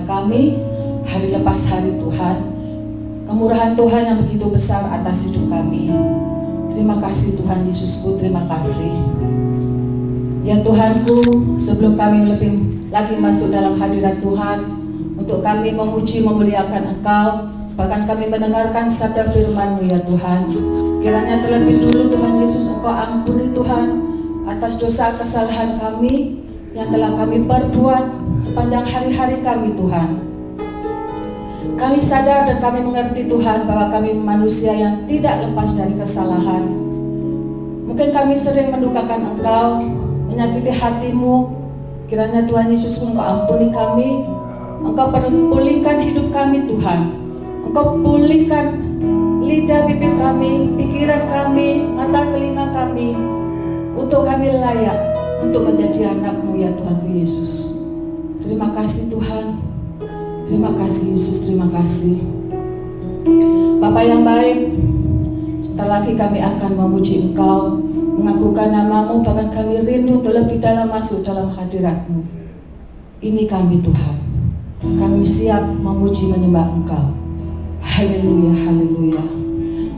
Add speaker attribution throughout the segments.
Speaker 1: kami hari lepas hari Tuhan. Kemurahan Tuhan yang begitu besar atas hidup kami. Terima kasih Tuhan Yesusku, terima kasih. Ya Tuhanku, sebelum kami lebih lagi masuk dalam hadirat Tuhan, untuk kami memuji memuliakan Engkau, bahkan kami mendengarkan sabda firman-Mu ya Tuhan. Kiranya terlebih dulu Tuhan Yesus Engkau ampuni Tuhan atas dosa kesalahan kami yang telah kami perbuat sepanjang hari-hari kami Tuhan. Kami sadar dan kami mengerti Tuhan bahwa kami manusia yang tidak lepas dari kesalahan. Mungkin kami sering mendukakan Engkau, menyakiti hati-Mu. Kiranya Tuhan Yesus Engkau ampuni kami, Engkau pulihkan hidup kami Tuhan. Engkau pulihkan lidah bibir kami, pikiran kami, mata telinga kami, untuk kami layak untuk menjadi anak-Mu ya Tuhan Yesus. Terima kasih Tuhan. Terima kasih Yesus, terima kasih. Bapa yang baik, sebentar lagi kami akan memuji Engkau, mengagungkan nama-Mu, bahkan kami rindu untuk lebih dalam masuk dalam hadirat-Mu. Ini kami Tuhan, kami siap memuji menyembah Engkau. Haleluya, haleluya.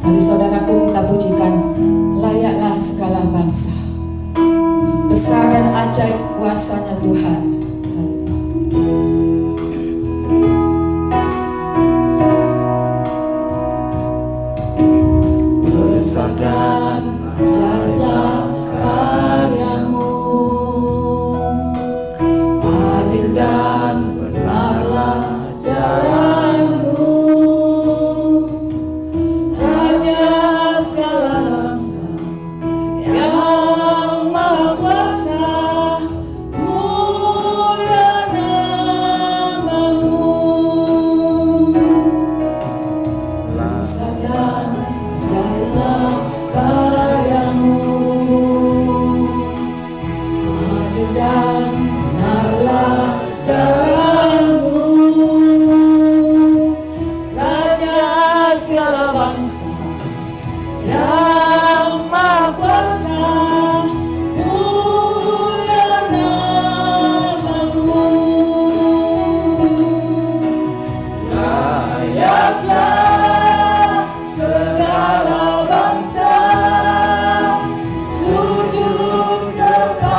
Speaker 1: Mari saudaraku kita pujikan, layaklah segala bangsa. Besar dan ajaib kuasanya Tuhan. Besar dan ajaiblah karya-Mu, adil dan benarlah jalan-Mu, Raja segala bangsa yang Maha Kuasa, mulia nama-Mu. Besar dan ajaiblah karya-Mu, asih dan benarlah jalan-Mu, Raja segala bangsa yang Maha Kuasa, mulia nama-Mu. Layaklah segala bangsa sujud kepada-Mu.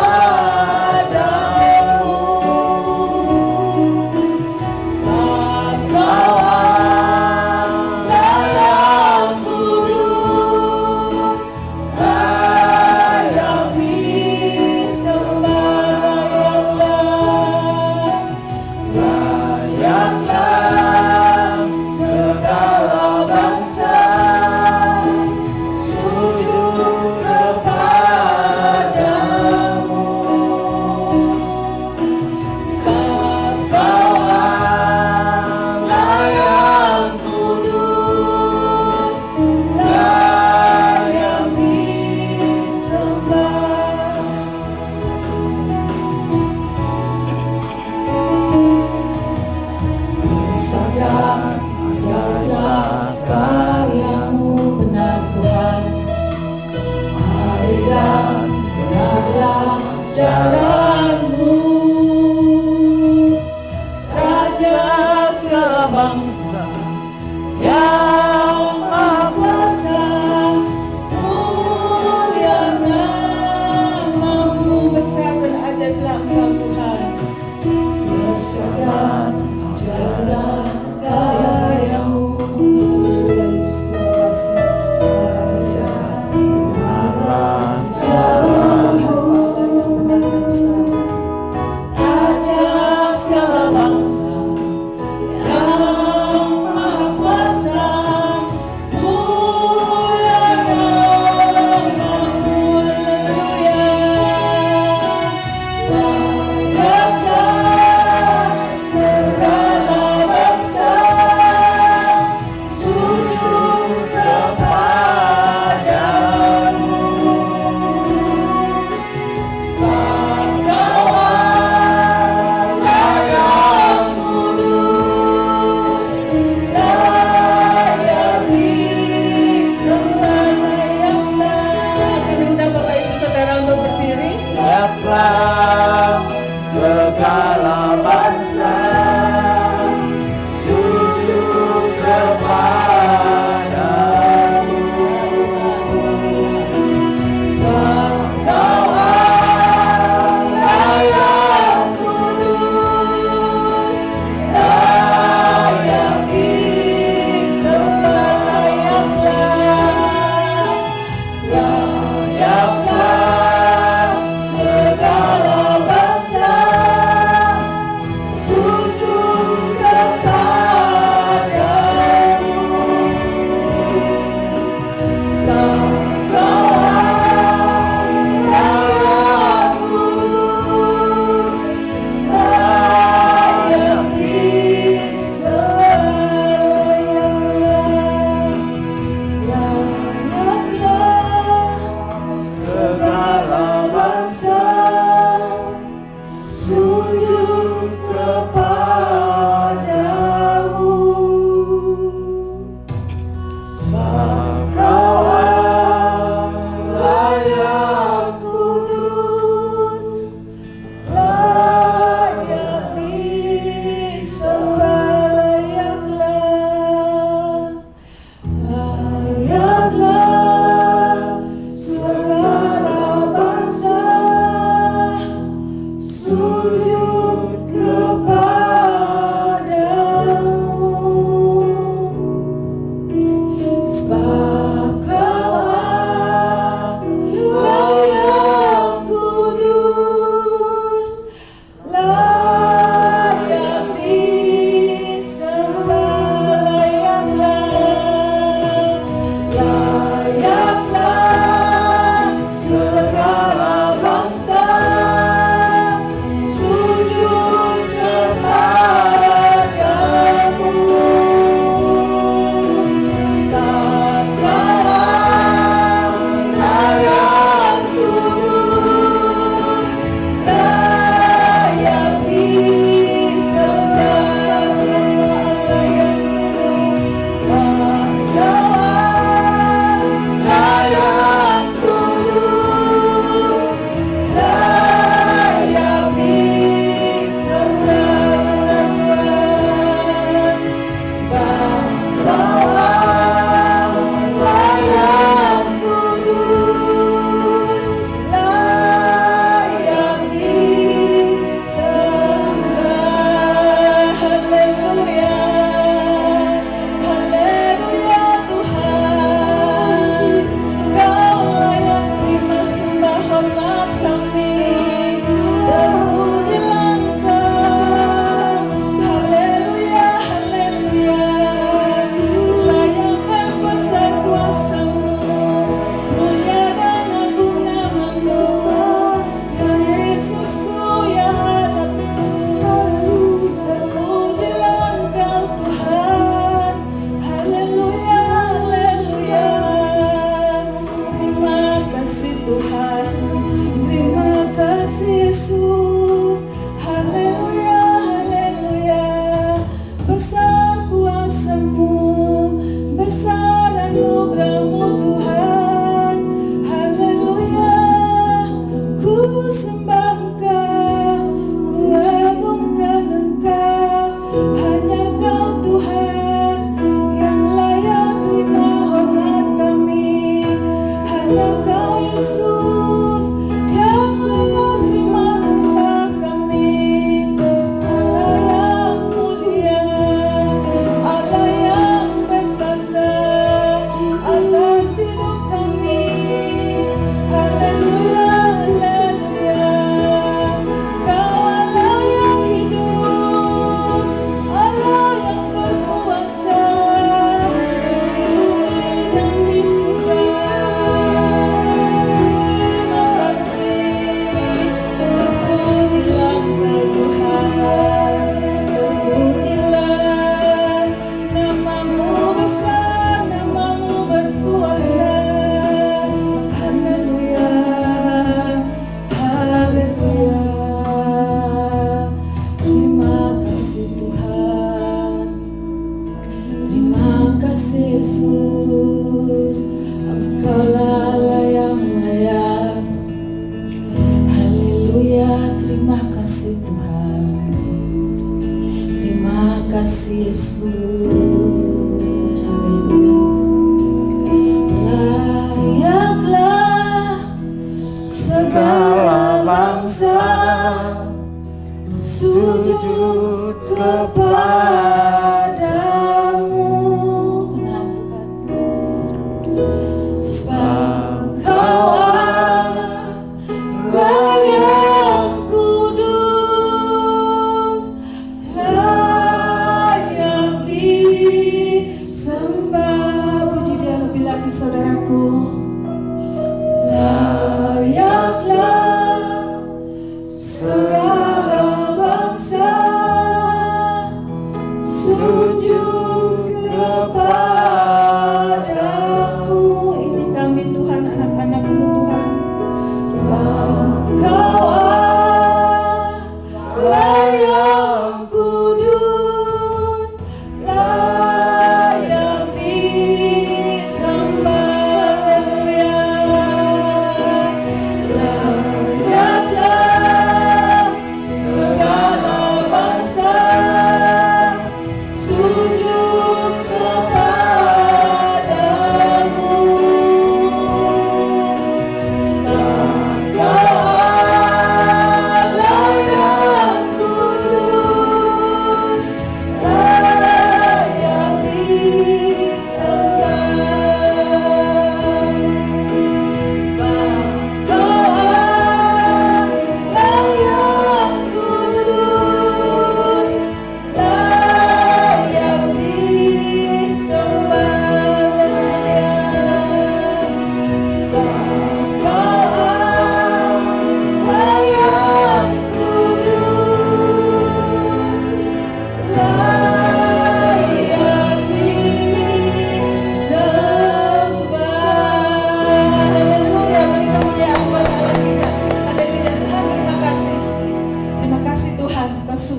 Speaker 2: Segala bangsa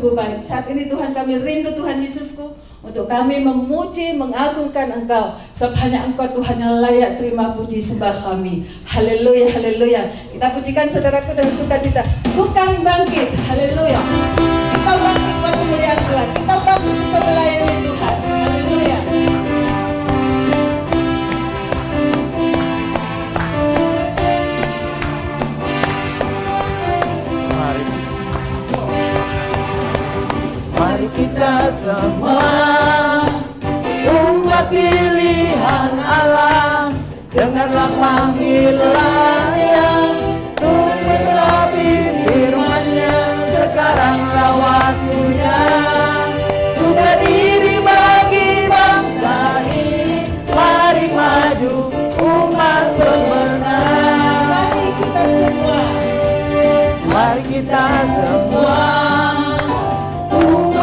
Speaker 1: sungguh baik. Saat ini Tuhan kami rindu Tuhan Yesusku untuk kami memuji, mengagungkan Engkau. Sebab hanya Engkau Tuhan yang layak terima puji sembah kami. Haleluya, haleluya. Kita pujikan saudaraku dengan sukacita. Bukan bangkit, haleluya. Kita bangkit buat kemuliaan Tuhan. Kita bangkit untuk melayani Tuhan. Haleluya.
Speaker 2: Mari kita semua umat pilihan Allah, dengarlah panggilannya untuk menggenapi firman-Nya. Sekaranglah waktunya untuk berdiri bagi bangsa ini. Mari maju umat pemenang.
Speaker 1: Mari kita semua.
Speaker 2: Mari kita semua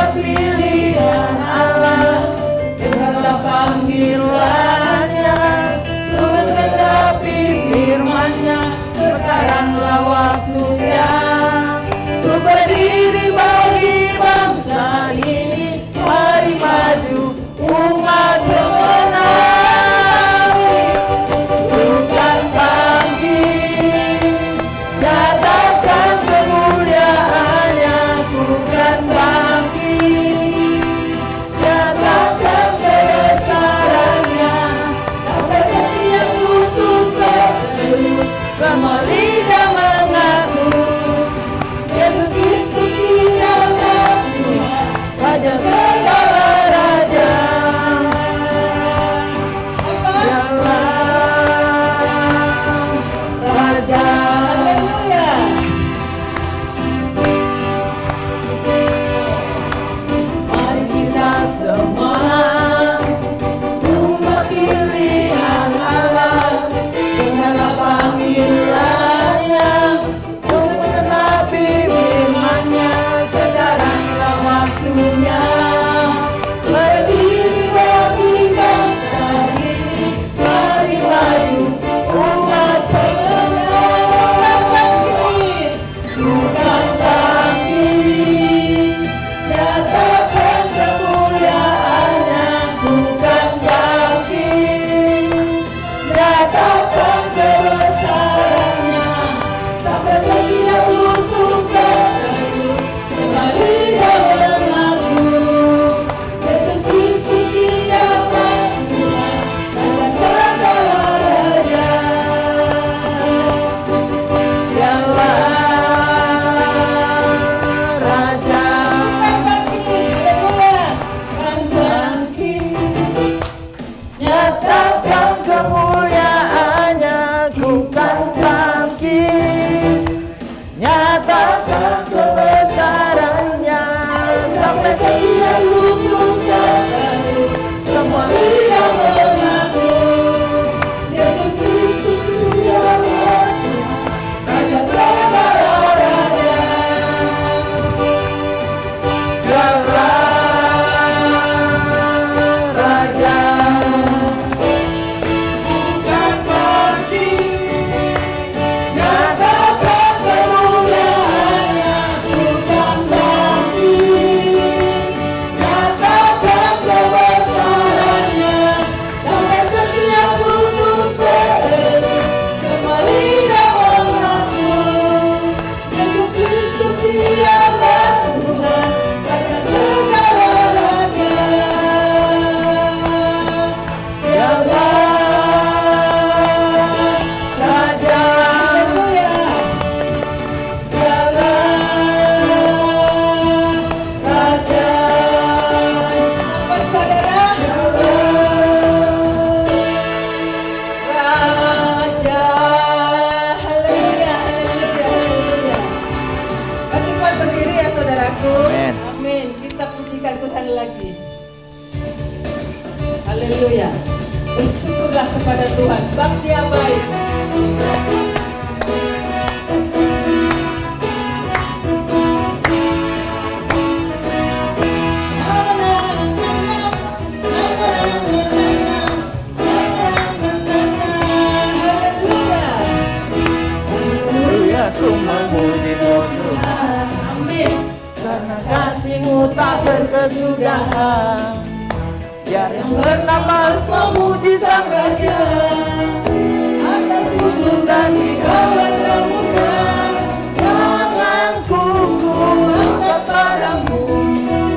Speaker 2: pilihan Allah, dengarlah panggilannya untuk menggenapi firman-Nya. Sekaranglah waktunya untuk berdiri bagi bangsa ini. Mari maju umat pemenang. Bukan bangkit, nyatakan kemuliaan-Nya. Bukan bangkit, nyatakan kebesarannya. Sampai setiap lutut bertelut, semua lidah mengaku Yesus Kristus Dialah Tuhan, Raja segala raja. Dialah Raja.
Speaker 1: Haleluya.
Speaker 2: Mari kita semua umat pilihan Allah, dengarlah panggilannya untuk menggenapi firman-Nya. Sekaranglah waktunya berdiri bagi bangsa ini. Mari maju umat pemenang. Bukan bangkit, nyatakan kemuliaan-Nya. Bukan bangkit, nyatakan kebesaran-Nya. Sampai setiap lutut bertelut, semua lidah mengaku Yesus Kristus Dialah Tuhan, Raja segala raja. Dialah Raja.
Speaker 1: Bukan bangkit, haleluya.
Speaker 2: Bukan bangkit, nyatakan kemuliaan-Nya. Bukan bangkit, nyatakan kebesaran-Nya. Sampai setiap lutut bertelut, semua lidah mengaku Yesus Kristus Dialah Tuhan, Raja segala raja. Dialah Raja. Bukan bangkit, nyatakan kemuliaan-Nya. Bukan bangkit, nyatakan kebesaran-Nya. Sampai setiap lutut bertelut, semua lidah mengaku Yesus Kristus Dialah Tuhan, Raja segala raja. Dialah Raja.
Speaker 1: Haleluya.
Speaker 2: Dialah Raja.
Speaker 1: Sapa saudara? Raja. Haleluya, haleluya, haleluya. Masih kuat berdiri ya saudaraku?
Speaker 2: Amin.
Speaker 1: Amin. Kita pujikan Tuhan lagi. Haleluya. Bersyukurlah kepada Tuhan sebab Dia baik.
Speaker 2: Haleluya, ku memuji-Mu Tuhan,
Speaker 1: Amin.
Speaker 2: karena kasih kasih-Mu tak berkesudahan. Biar yang bernapas memuji Sang Raja atas gunung dan di bawah samudra. Tanganku ku angkat padamu,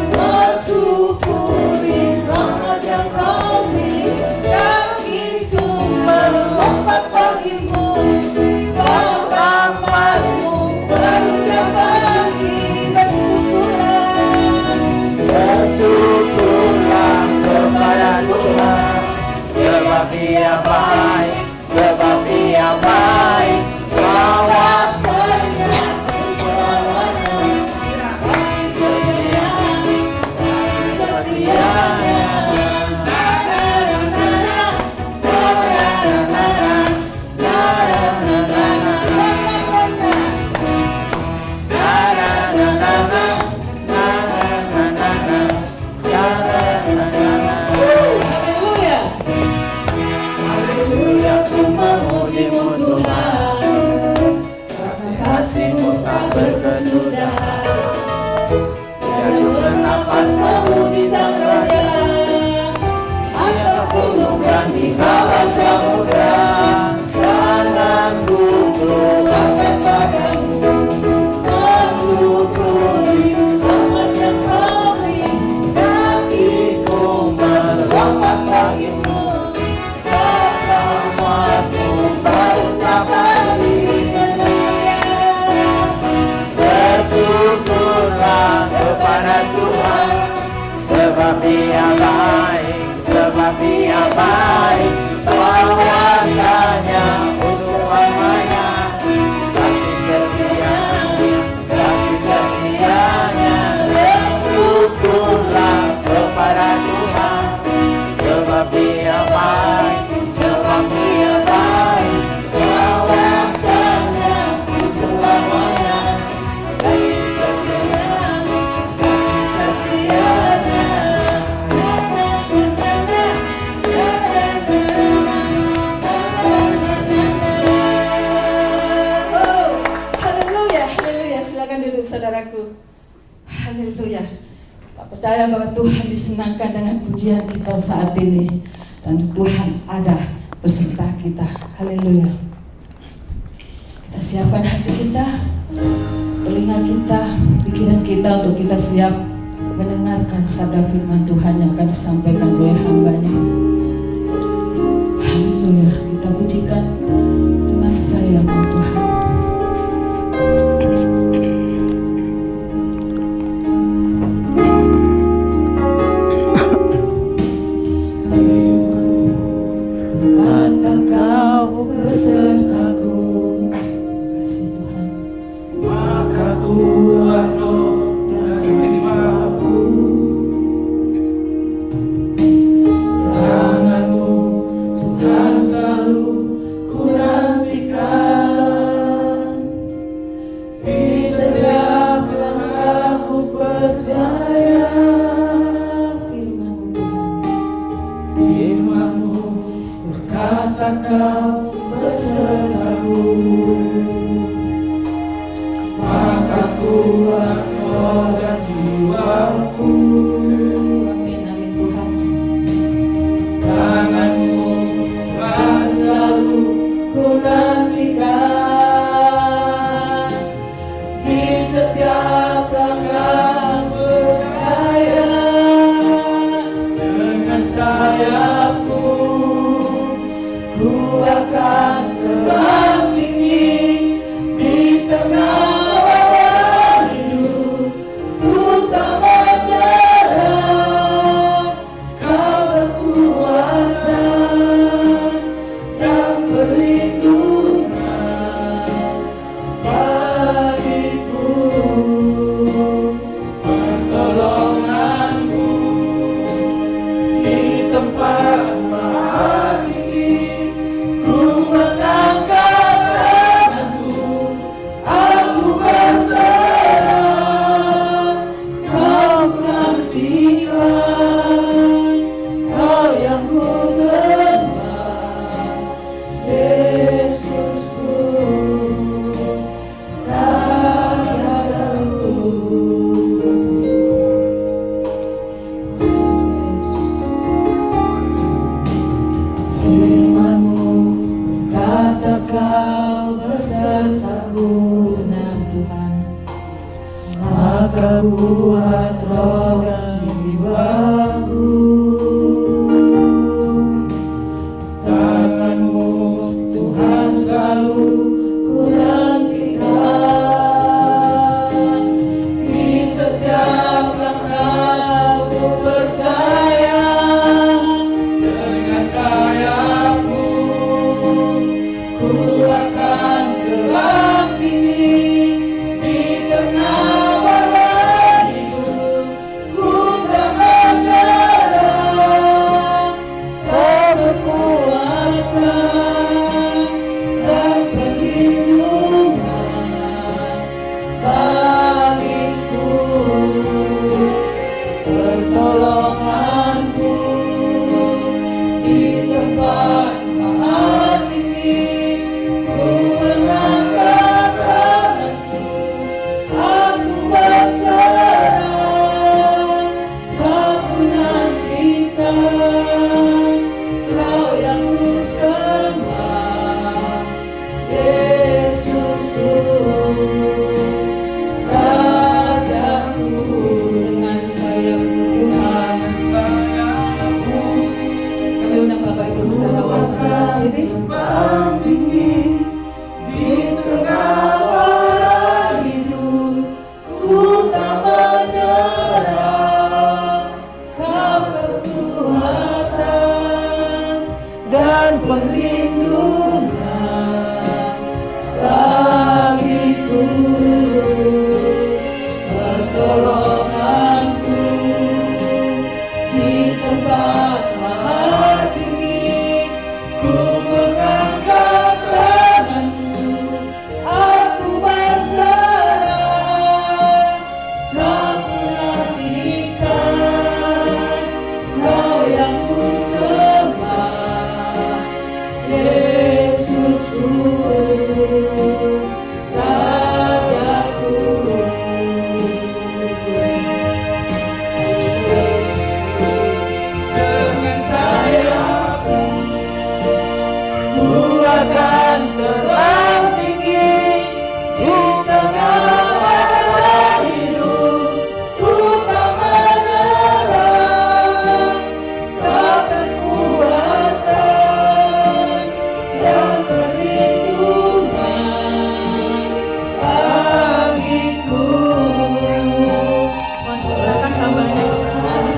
Speaker 2: bersyukuri rahmat yang Kau beri. Kakiku melompat bagimu, sebab rahmat-Mu baru setiap pagi. Bersyukurlah kepada Tuhan, sebab Dia baik, sebab Dia baik. Kawasannya selamanya, kasih setianya, kasih setianya. Kasih-Mu tak berkesudahan. Yang bernafas memuji Sang Raja atas gunung dan di bawah samudra. Tanganku ku angkat padamu, bersyukuri rahmat yang Kau beri. Kakiku melompat bagimu, sebab rahmat-Mu baru setiap hari. Bersyukurlah kepada Tuhan, sebab Dia baik, sebab Dia baik. Kuasanya untuk selamanya, kasih setianya, kasih setianya. Bersyukurlah kepada Tuhan, sebab Dia baik, sebab Dia baik. Kuasanya untuk selamanya, kasih setianya, kasih setianya. Oh, haleluya, haleluya. Silakan duduk saudaraku. Haleluya. Kita percaya bahwa Tuhan disenangkan dengan pujian kita saat ini, dan Tuhan ada beserta kita. Haleluya. Kita siapkan hati kita, telinga kita, pikiran kita untuk kita siap mendengarkan sabda firman Tuhan yang akan disampaikan oleh hamba-Nya. Haleluya, kita pujikan dengan sayang Tuhan. Berkata Kau besertaku, kasih Tuhan.
Speaker 3: Maka kuat roh dan jiwaku, tangan-Mu Tuhan selalu ku nantikan.
Speaker 2: maka kuat roh jiwaku. Tangan-Mu Tuhan selalu ku nantikan, di setiap langkah ku percaya, dengan sayap-Mu ku akan terbang tinggi di tengah badai hidup. Ku tak menyerah, Kau kekuatan dan perlindungan bagiku, pertolonganku di tempat maha tinggi. Ku mengangkat tanganku, aku berserah, aku nantikan Kau yang ku sembah, Yesusku, Rajaku. Dengan sayap-Mu Tuhan, kami undang Bapak Ibu Saudara untuk berdiri.
Speaker 3: terbang tinggi di tengah
Speaker 2: Badai hidup, ku tak menyerah, Kau kekuatan dan perlindungan bagiku, pertolonganku di tempat maha tinggi. Ku mengangkat tanganku, aku berserah, aku nantikan Kau yang ku sembah, Yesusku, Rajaku. Yesusku, dengan sayap-Mu ku akan terbang tinggi di tengah badai hidup. Ku tak menyerah, Kau kekuatan dan perlindungan bagiku. Silakan hambanya berbicara.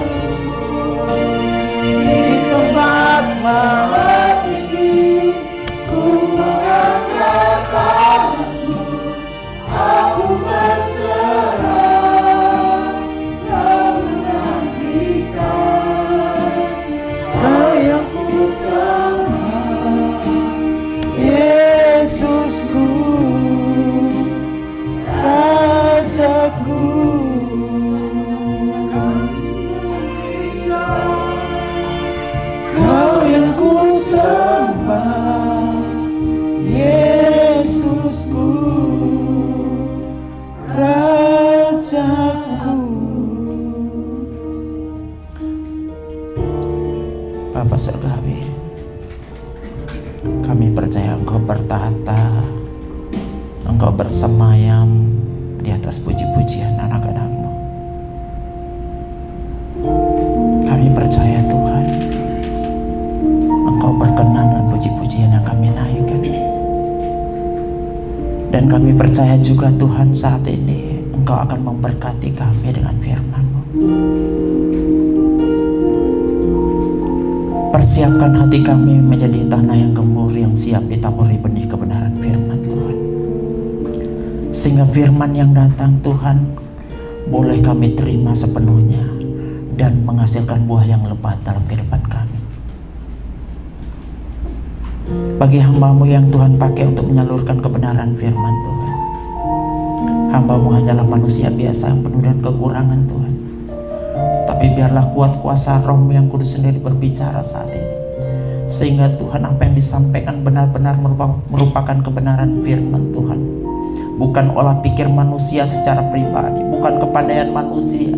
Speaker 3: di tempat maha tinggi. Ku mengangkat tanganku, aku berserah, aku nantikan Kau yang ku sembah, Yesusku, Rajaku. Kau yang ku sembah, Yesusku, Rajaku. Bapa Surgawi, kami percaya Engkau bertahta, Engkau bersemayam di atas puji-pujian anak-anak-Mu. Kami percaya Tuhan, Engkau berkenan dengan puji-pujian yang kami naikkan. Dan kami percaya juga Tuhan, saat ini Engkau akan memberkati kami dengan firman-Mu. Persiapkan hati kami menjadi tanah yang gembur, yang siap ditaburi benih kebenaran firman Tuhan. Sehingga firman yang datang Tuhan boleh kami terima sepenuhnya dan menghasilkan buah yang lebat dalam kehidupan kami. Bagi hamba-Mu yang Tuhan pakai untuk menyalurkan kebenaran firman Tuhan, hamba-Mu hanyalah manusia biasa yang penuh dengan kekurangan Tuhan. Tapi biarlah kuat kuasa Roh-Mu yang kudus sendiri berbicara saat ini, sehingga Tuhan apa yang disampaikan benar-benar merupakan kebenaran firman Tuhan, bukan olah pikir manusia secara pribadi, bukan kepandaian manusia,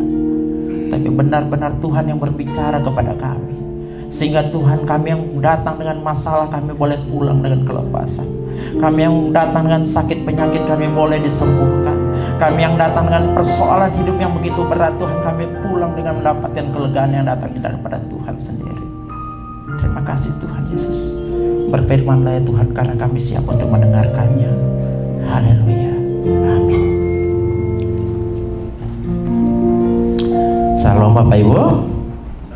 Speaker 3: tapi benar-benar Tuhan yang berbicara kepada kami. Sehingga Tuhan, kami yang datang dengan masalah, kami boleh pulang dengan kelepasan. Kami yang datang dengan sakit penyakit, kami boleh disembuhkan. Kami yang datang dengan persoalan hidup yang begitu berat, Tuhan, kami pulang dengan mendapatkan kelegaan yang datang daripada Tuhan sendiri. Terima kasih Tuhan Yesus. Berfirman-Lah ya Tuhan, karena kami siap untuk mendengarkannya. Haleluya. Amin. Shalom Bapak Ibu.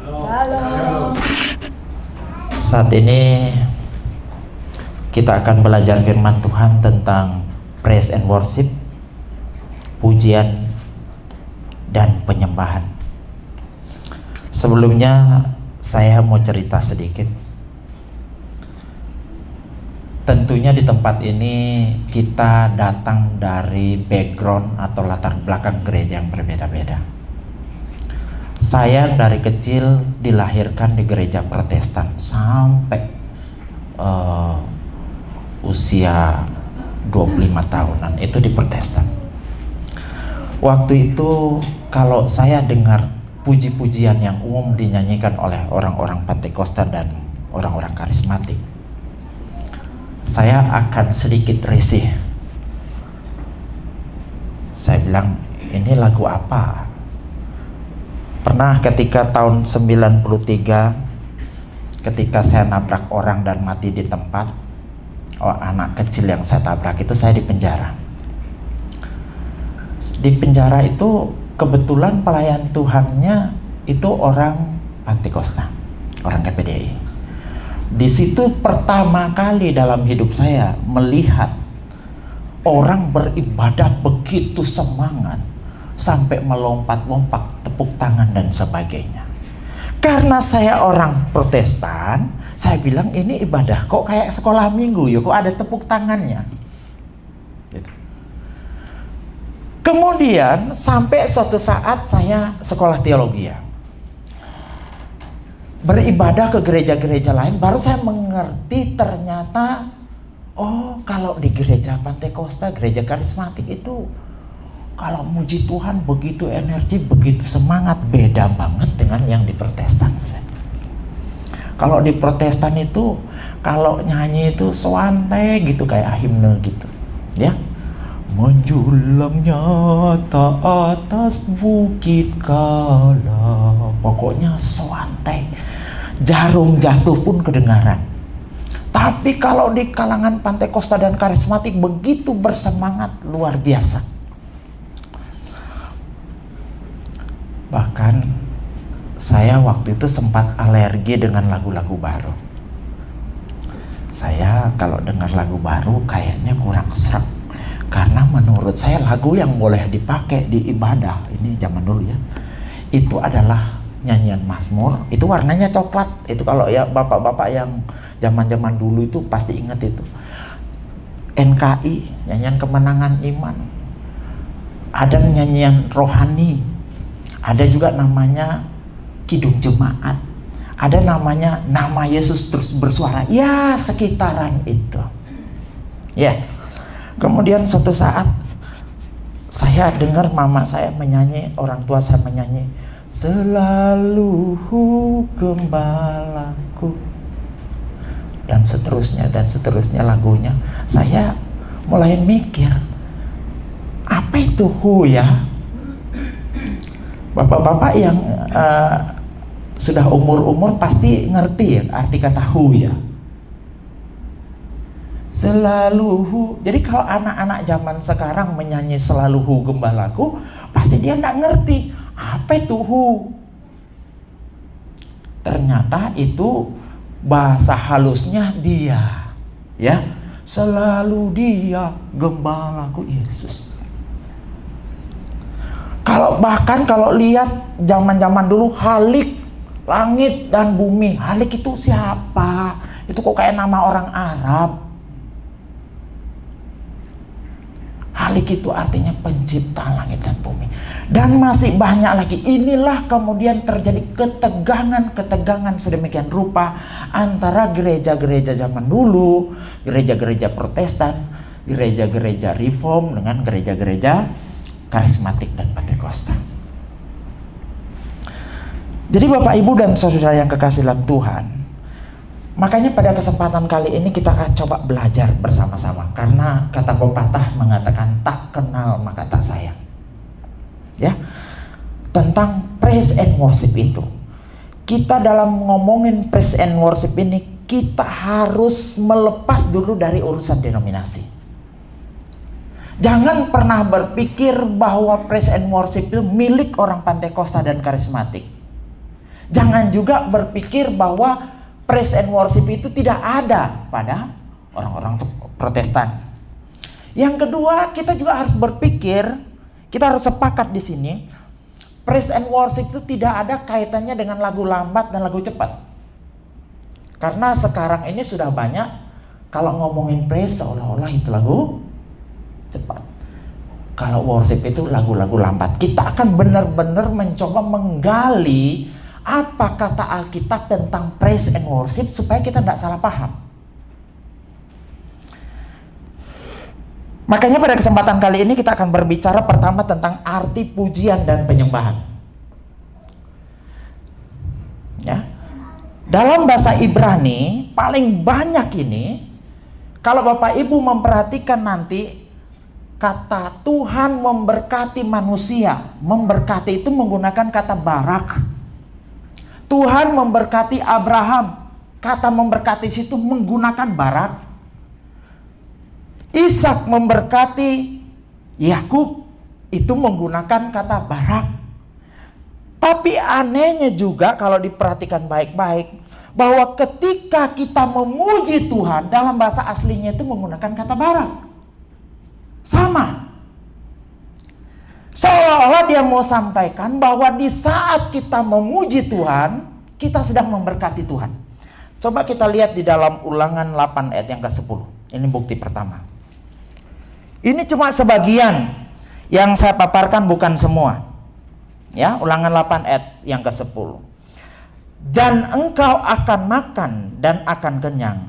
Speaker 2: Salam.
Speaker 3: Saat ini kita akan belajar firman Tuhan tentang praise and worship, pujian dan penyembahan. Sebelumnya saya mau cerita sedikit. Tentunya di tempat ini kita datang dari background atau latar belakang gereja yang berbeda-beda. Saya dari kecil dilahirkan di gereja Protestan sampai usia 25 tahunan itu di Protestan. Waktu itu kalau saya dengar puji-pujian yang umum dinyanyikan oleh orang-orang Pentakosta dan orang-orang karismatik, saya akan sedikit risih. Saya bilang, ini lagu apa? Pernah ketika tahun 93, ketika saya nabrak orang dan mati di tempat, anak kecil yang saya tabrak itu, saya di penjara. Di penjara itu kebetulan pelayan Tuhannya itu orang Pentakosta, orang KPDI. Di situ pertama kali dalam hidup saya melihat orang beribadah begitu semangat sampai melompat-lompat, tepuk tangan dan sebagainya. Karena saya orang Protestan, saya bilang ini ibadah kok kayak sekolah minggu ya, kok ada tepuk tangannya. Gitu. Kemudian sampai suatu saat saya sekolah teologi ya, beribadah ke gereja-gereja lain, baru saya mengerti ternyata kalau di gereja Pentakosta, gereja karismatik itu kalau muji Tuhan begitu energi, begitu semangat, beda banget dengan yang di Protestan. Kalau di Protestan itu kalau nyanyi itu santai gitu, kayak himne gitu ya. Menjulang nyata atas bukit kala, pokoknya santai, jarum jatuh pun kedengaran. Tapi kalau di kalangan Pentakosta dan karismatik begitu bersemangat, luar biasa. Bahkan saya waktu itu sempat alergi dengan lagu-lagu baru. Saya kalau dengar lagu baru kayaknya kurang serak. Karena menurut saya lagu yang boleh dipakai di ibadah, ini zaman dulu ya, itu adalah nyanyian Mazmur, itu warnanya coklat. Itu kalau ya bapak-bapak yang zaman-zaman dulu itu pasti ingat itu. NKI, nyanyian kemenangan iman. Ada nyanyian rohani. Ada juga namanya Kidung Jemaat. Ada namanya Nama Yesus Terus Bersuara. Ya, sekitaran itu. Ya. Kemudian suatu saat saya dengar mama saya menyanyi, orang tua saya menyanyi, selalu gembalaku, dan seterusnya lagunya. Saya mulai mikir, apa itu ya? Bapak-bapak yang sudah umur-umur pasti ngerti ya arti kata ya. Selalu. Jadi kalau anak-anak zaman sekarang menyanyi selalu gembalaku, pasti dia nggak ngerti apa itu Ternyata itu bahasa halusnya dia, ya. Selalu dia gembalaku Yesus. Bahkan kalau lihat zaman-zaman dulu Halik, langit dan bumi. Halik itu siapa? Itu kok kayak nama orang Arab. Halik itu artinya pencipta langit dan bumi. Dan masih banyak lagi. Inilah kemudian terjadi ketegangan sedemikian rupa antara gereja-gereja zaman dulu, gereja-gereja Protestan, gereja-gereja Reform dengan gereja-gereja karismatik dan Pentakosta. Jadi Bapak Ibu dan saudara yang kekasih dalam Tuhan, Makanya pada kesempatan kali ini kita akan coba belajar bersama-sama. Karena kata pepatah mengatakan tak kenal maka tak sayang. Ya, tentang praise and worship itu. Kita dalam ngomongin praise and worship ini, kita harus melepas dulu dari urusan denominasi. Jangan pernah berpikir bahwa praise and worship itu milik orang Pantekosta dan karismatik. Jangan juga berpikir bahwa praise and worship itu tidak ada pada orang-orang Protestan. Yang kedua, kita juga harus berpikir, kita harus sepakat di sini, praise and worship itu tidak ada kaitannya dengan lagu lambat dan lagu cepat. Karena sekarang ini sudah banyak kalau ngomongin praise seolah-olah itu lagu cepat. Kalau worship itu lagu-lagu lambat. Kita akan benar-benar mencoba menggali apa kata Alkitab tentang praise and worship supaya kita tidak salah paham. Makanya pada kesempatan kali ini kita akan berbicara pertama tentang arti pujian dan penyembahan. Ya. Dalam bahasa Ibrani paling banyak ini, kalau Bapak Ibu memperhatikan nanti, kata Tuhan memberkati manusia, memberkati itu menggunakan kata barak. Tuhan memberkati Abraham, kata memberkati situ menggunakan barak. Ishak memberkati Yakub, itu menggunakan kata barak. Tapi anehnya juga kalau diperhatikan baik-baik, bahwa ketika kita memuji Tuhan, dalam bahasa aslinya itu menggunakan kata barak. Sama. Seolah-olah dia mau sampaikan bahwa di saat kita memuji Tuhan, kita sedang memberkati Tuhan. Coba kita lihat di dalam Ulangan 8 ayat yang ke-10. Ini bukti pertama. Ini cuma sebagian yang saya paparkan, bukan semua. Ya, Ulangan 8 ayat yang ke-10. Dan engkau akan makan dan akan kenyang,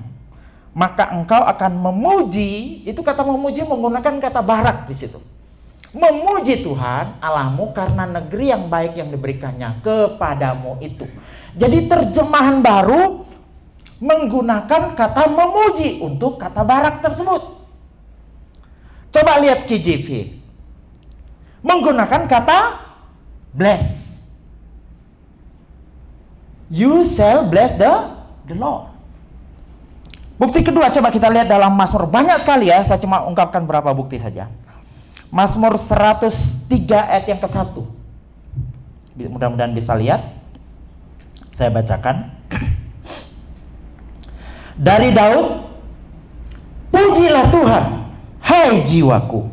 Speaker 3: maka engkau akan memuji. Itu kata memuji menggunakan kata barak di situ. Memuji Tuhan Allahmu karena negeri yang baik yang diberikannya kepadamu itu. Jadi terjemahan baru menggunakan kata memuji untuk kata barak tersebut. Coba lihat KJV. Menggunakan kata bless. You shall bless the Lord. Bukti kedua coba kita lihat dalam Mazmur. Banyak sekali ya, saya cuma ungkapkan beberapa bukti saja. Mazmur 103 ayat yang ke-1. Mudah-mudahan bisa lihat. Saya bacakan. Dari Daud, pujilah Tuhan, hai jiwaku.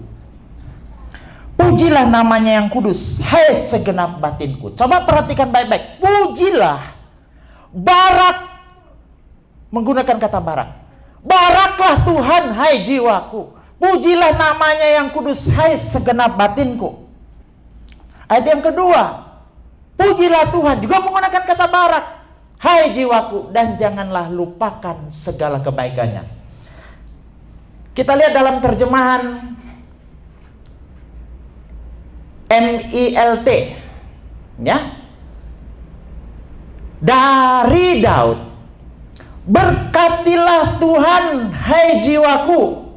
Speaker 3: Pujilah namanya yang kudus, hai segenap batinku. Coba perhatikan baik-baik. Pujilah. Barak. Menggunakan kata barak. Baraklah Tuhan, hai jiwaku. Pujilah namanya yang kudus, hai segenap batinku. Ayat yang kedua, pujilah Tuhan, juga menggunakan kata barak, hai jiwaku, dan janganlah lupakan segala kebaikannya. Kita lihat dalam terjemahan MILT, ya, dari Daud. Berkatilah Tuhan, hai jiwaku,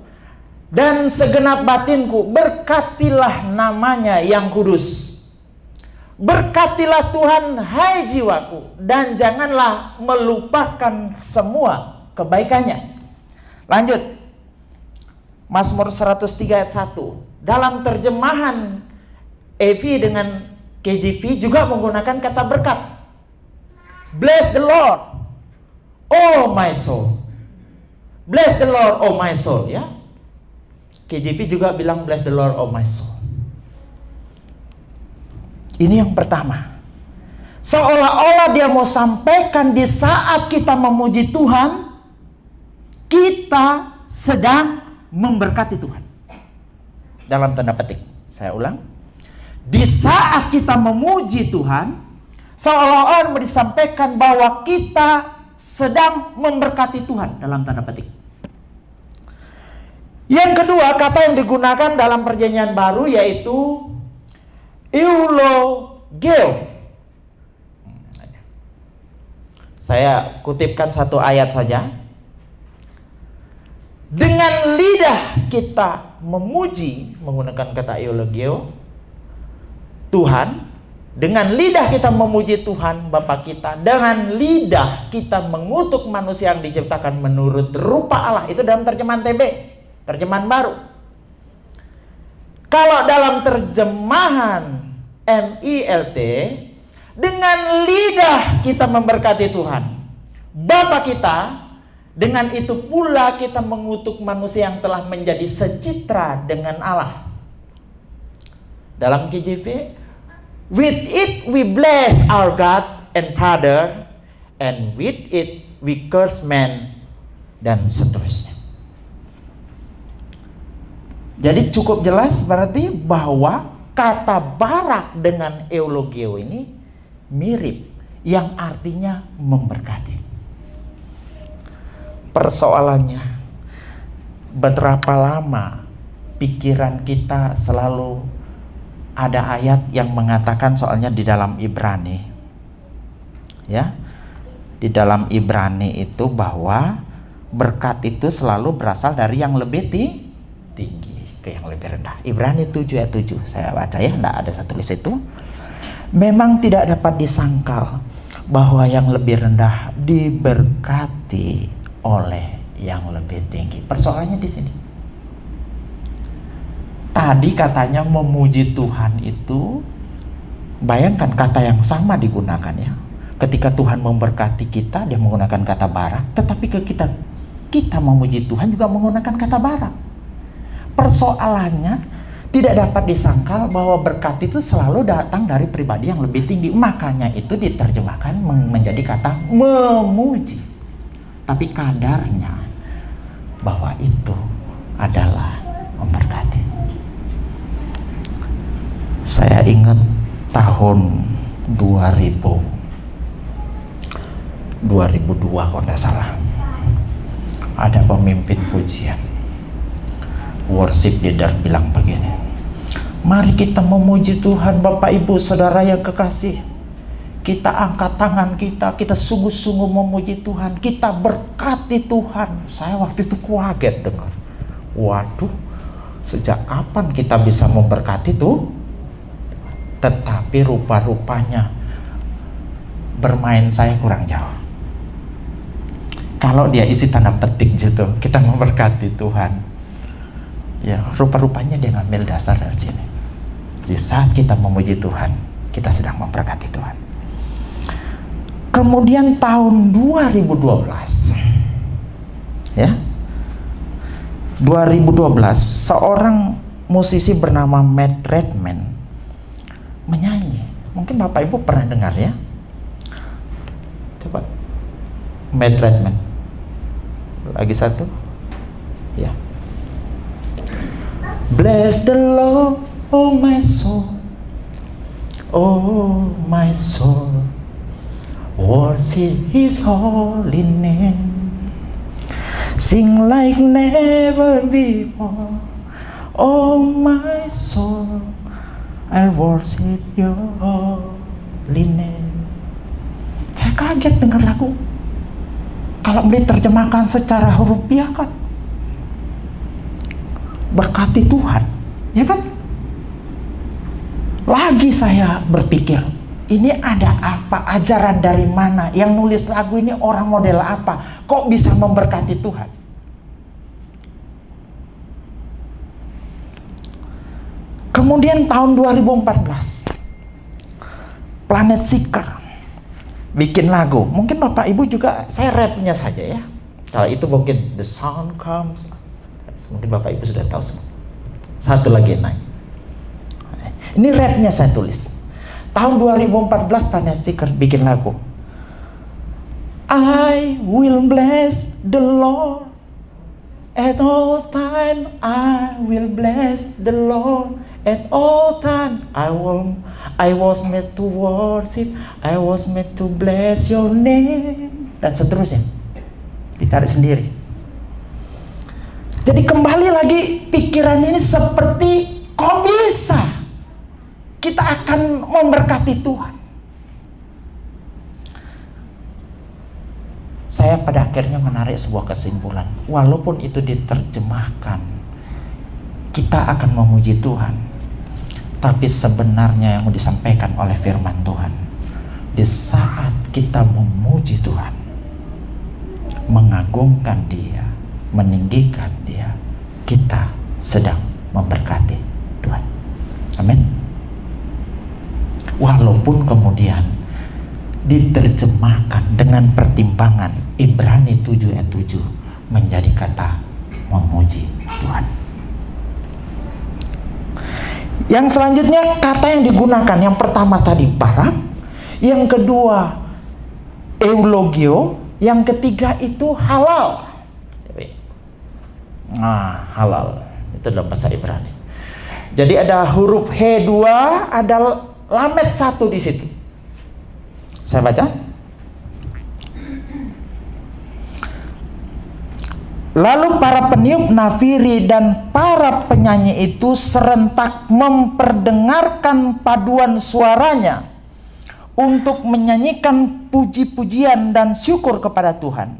Speaker 3: dan segenap batinku, berkatilah namanya yang kudus. Berkatilah Tuhan, hai jiwaku, dan janganlah melupakan semua kebaikannya. Lanjut. Mazmur 103 ayat 1. Dalam terjemahan EV dengan KJV juga menggunakan kata berkat. Bless the Lord, oh my soul. Bless the Lord, oh my soul, ya. KJV juga bilang bless the Lord, oh my soul. Ini yang pertama. Seolah-olah dia mau sampaikan di saat kita memuji Tuhan, kita sedang memberkati Tuhan. Dalam tanda petik. Saya ulang. Di saat kita memuji Tuhan, seolah-olah disampaikan bahwa kita sedang memberkati Tuhan. Dalam tanda petik. Yang kedua, kata yang digunakan dalam perjanjian baru yaitu eulogeo. Saya kutipkan satu ayat saja. Dengan lidah kita memuji, menggunakan kata eulogio, Tuhan. Dengan lidah kita memuji Tuhan Bapa kita. Dengan lidah kita mengutuk manusia yang diciptakan menurut rupa Allah. Itu dalam terjemahan TB, terjemahan baru. Kalau dalam terjemahan MILT, dengan lidah kita memberkati Tuhan Bapa kita, dengan itu pula kita mengutuk manusia yang telah menjadi secitra dengan Allah. Dalam KJV, with it we bless our God and Father, and with it we curse man, dan seterusnya. Jadi cukup jelas berarti bahwa kata barak dengan eulogio ini mirip, yang artinya memberkati. Persoalannya, berapa lama pikiran kita selalu ada ayat yang mengatakan, soalnya di dalam Ibrani, ya, di dalam Ibrani itu bahwa berkat itu selalu berasal dari yang lebih tinggi ke yang lebih rendah. Ibrani 7 ayat 7 saya baca ya, tidak ada saya tulis itu. Memang tidak dapat disangkal bahwa yang lebih rendah diberkati oleh yang lebih tinggi. Persoalannya di sini. Tadi katanya memuji Tuhan itu, bayangkan kata yang sama digunakan ya. Ketika Tuhan memberkati kita, dia menggunakan kata barak. Tetapi kita memuji Tuhan juga menggunakan kata barak. Persoalannya, tidak dapat disangkal bahwa berkat itu selalu datang dari pribadi yang lebih tinggi. Makanya itu diterjemahkan menjadi kata memuji. Tapi kadarnya bahwa itu adalah memberkati. Saya ingat tahun 2002 kalau tidak salah, ada pemimpin pujian worship leader bilang begini, mari kita memuji Tuhan Bapak Ibu Saudara yang kekasih. Kita angkat tangan kita sungguh-sungguh memuji Tuhan, kita berkati Tuhan. Saya waktu itu kaget dengar, waduh, sejak kapan kita bisa memberkati tuh? Tetapi rupa-rupanya bermain saya kurang jauh. Kalau dia isi tanda petik gitu, kita memberkati Tuhan, ya rupa-rupanya dia ngambil dasar dari sini. Di saat kita memuji Tuhan, kita sedang memberkati Tuhan. Kemudian tahun 2012 ya, 2012 seorang musisi bernama Matt Redman menyanyi. Mungkin Bapak Ibu pernah dengar ya. Coba Matt Redman. Lagi satu. Ya. Bless the Lord, oh my soul. Oh my soul. Worship His holy name. Sing like never before. Oh my soul, I'll worship your holy name. Saya kaget dengar lagu. Kalau diterjemahkan secara hurufiah kan berkati Tuhan, ya kan? Lagi saya berpikir, ini ada apa? Ajaran dari mana? Yang nulis lagu ini orang model apa? Kok bisa memberkati Tuhan? Kemudian tahun 2014 Planet Seeker bikin lagu. Mungkin Bapak Ibu juga, saya rapnya saja ya. Kalau itu mungkin The Sound Comes, mungkin Bapak Ibu sudah tahu semua. Satu lagi naik. Ini rapnya saya tulis. Tahun 2014 Planet Seeker bikin lagu. I will bless the Lord at all time. I will bless the Lord at all time. I was made to worship. I was made to bless your name. Dan seterusnya. Ditarik sendiri. Jadi kembali lagi pikiran ini seperti, kok bisa kita akan memberkati Tuhan? saya pada akhirnya menarik sebuah kesimpulan. Walaupun itu diterjemahkan, kita akan memuji Tuhan, tapi sebenarnya yang mau disampaikan oleh firman Tuhan, di saat kita memuji Tuhan, mengagungkan Dia, meninggikan Dia, kita sedang memberkati Tuhan. Amin. Walaupun kemudian diterjemahkan dengan pertimbangan Ibrani 7 ayat 7 menjadi kata memuji Tuhan. Yang selanjutnya kata yang digunakan, yang pertama tadi barak, yang kedua eulogio, yang ketiga itu halal. Nah, halal itu dalam bahasa Ibrani. Jadi ada huruf H2, ada lamet 1 di situ. Saya baca. Lalu para peniup nafiri dan para penyanyi itu serentak memperdengarkan paduan suaranya untuk menyanyikan puji-pujian dan syukur kepada Tuhan.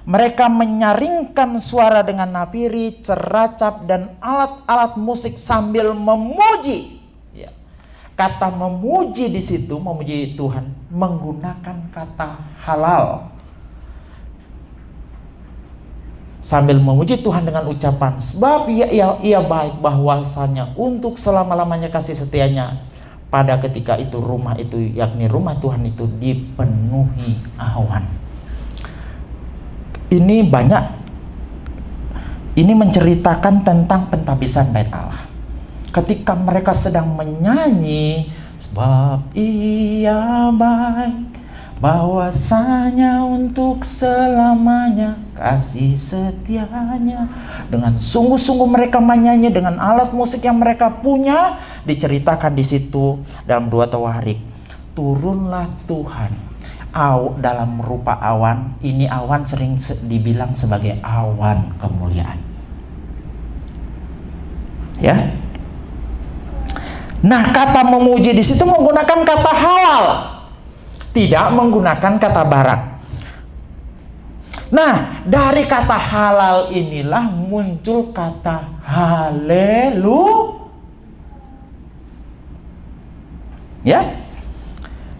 Speaker 3: Mereka menyaringkan suara dengan nafiri, ceracap, dan alat-alat musik sambil memuji. Ya. Kata memuji di situ, memuji Tuhan, menggunakan kata halal. Sambil memuji Tuhan dengan ucapan, sebab ia baik, bahwasanya untuk selama-lamanya kasih setianya. Pada ketika itu rumah itu, yakni rumah Tuhan itu dipenuhi awan. Ini banyak, ini menceritakan tentang pentabisan bait Allah. Ketika mereka sedang menyanyi, sebab ia baik, bahwasanya untuk selamanya kasih setianya. Dengan sungguh-sungguh mereka menyanyi dengan alat musik yang mereka punya. Diceritakan di situ dalam 2 Tawarik, turunlah Tuhan dalam rupa awan. Ini awan sering dibilang sebagai awan kemuliaan. Ya. Nah, kata memuji di situ menggunakan kata halal, tidak menggunakan kata barak. Nah, dari kata halal inilah muncul kata haleluya. Ya.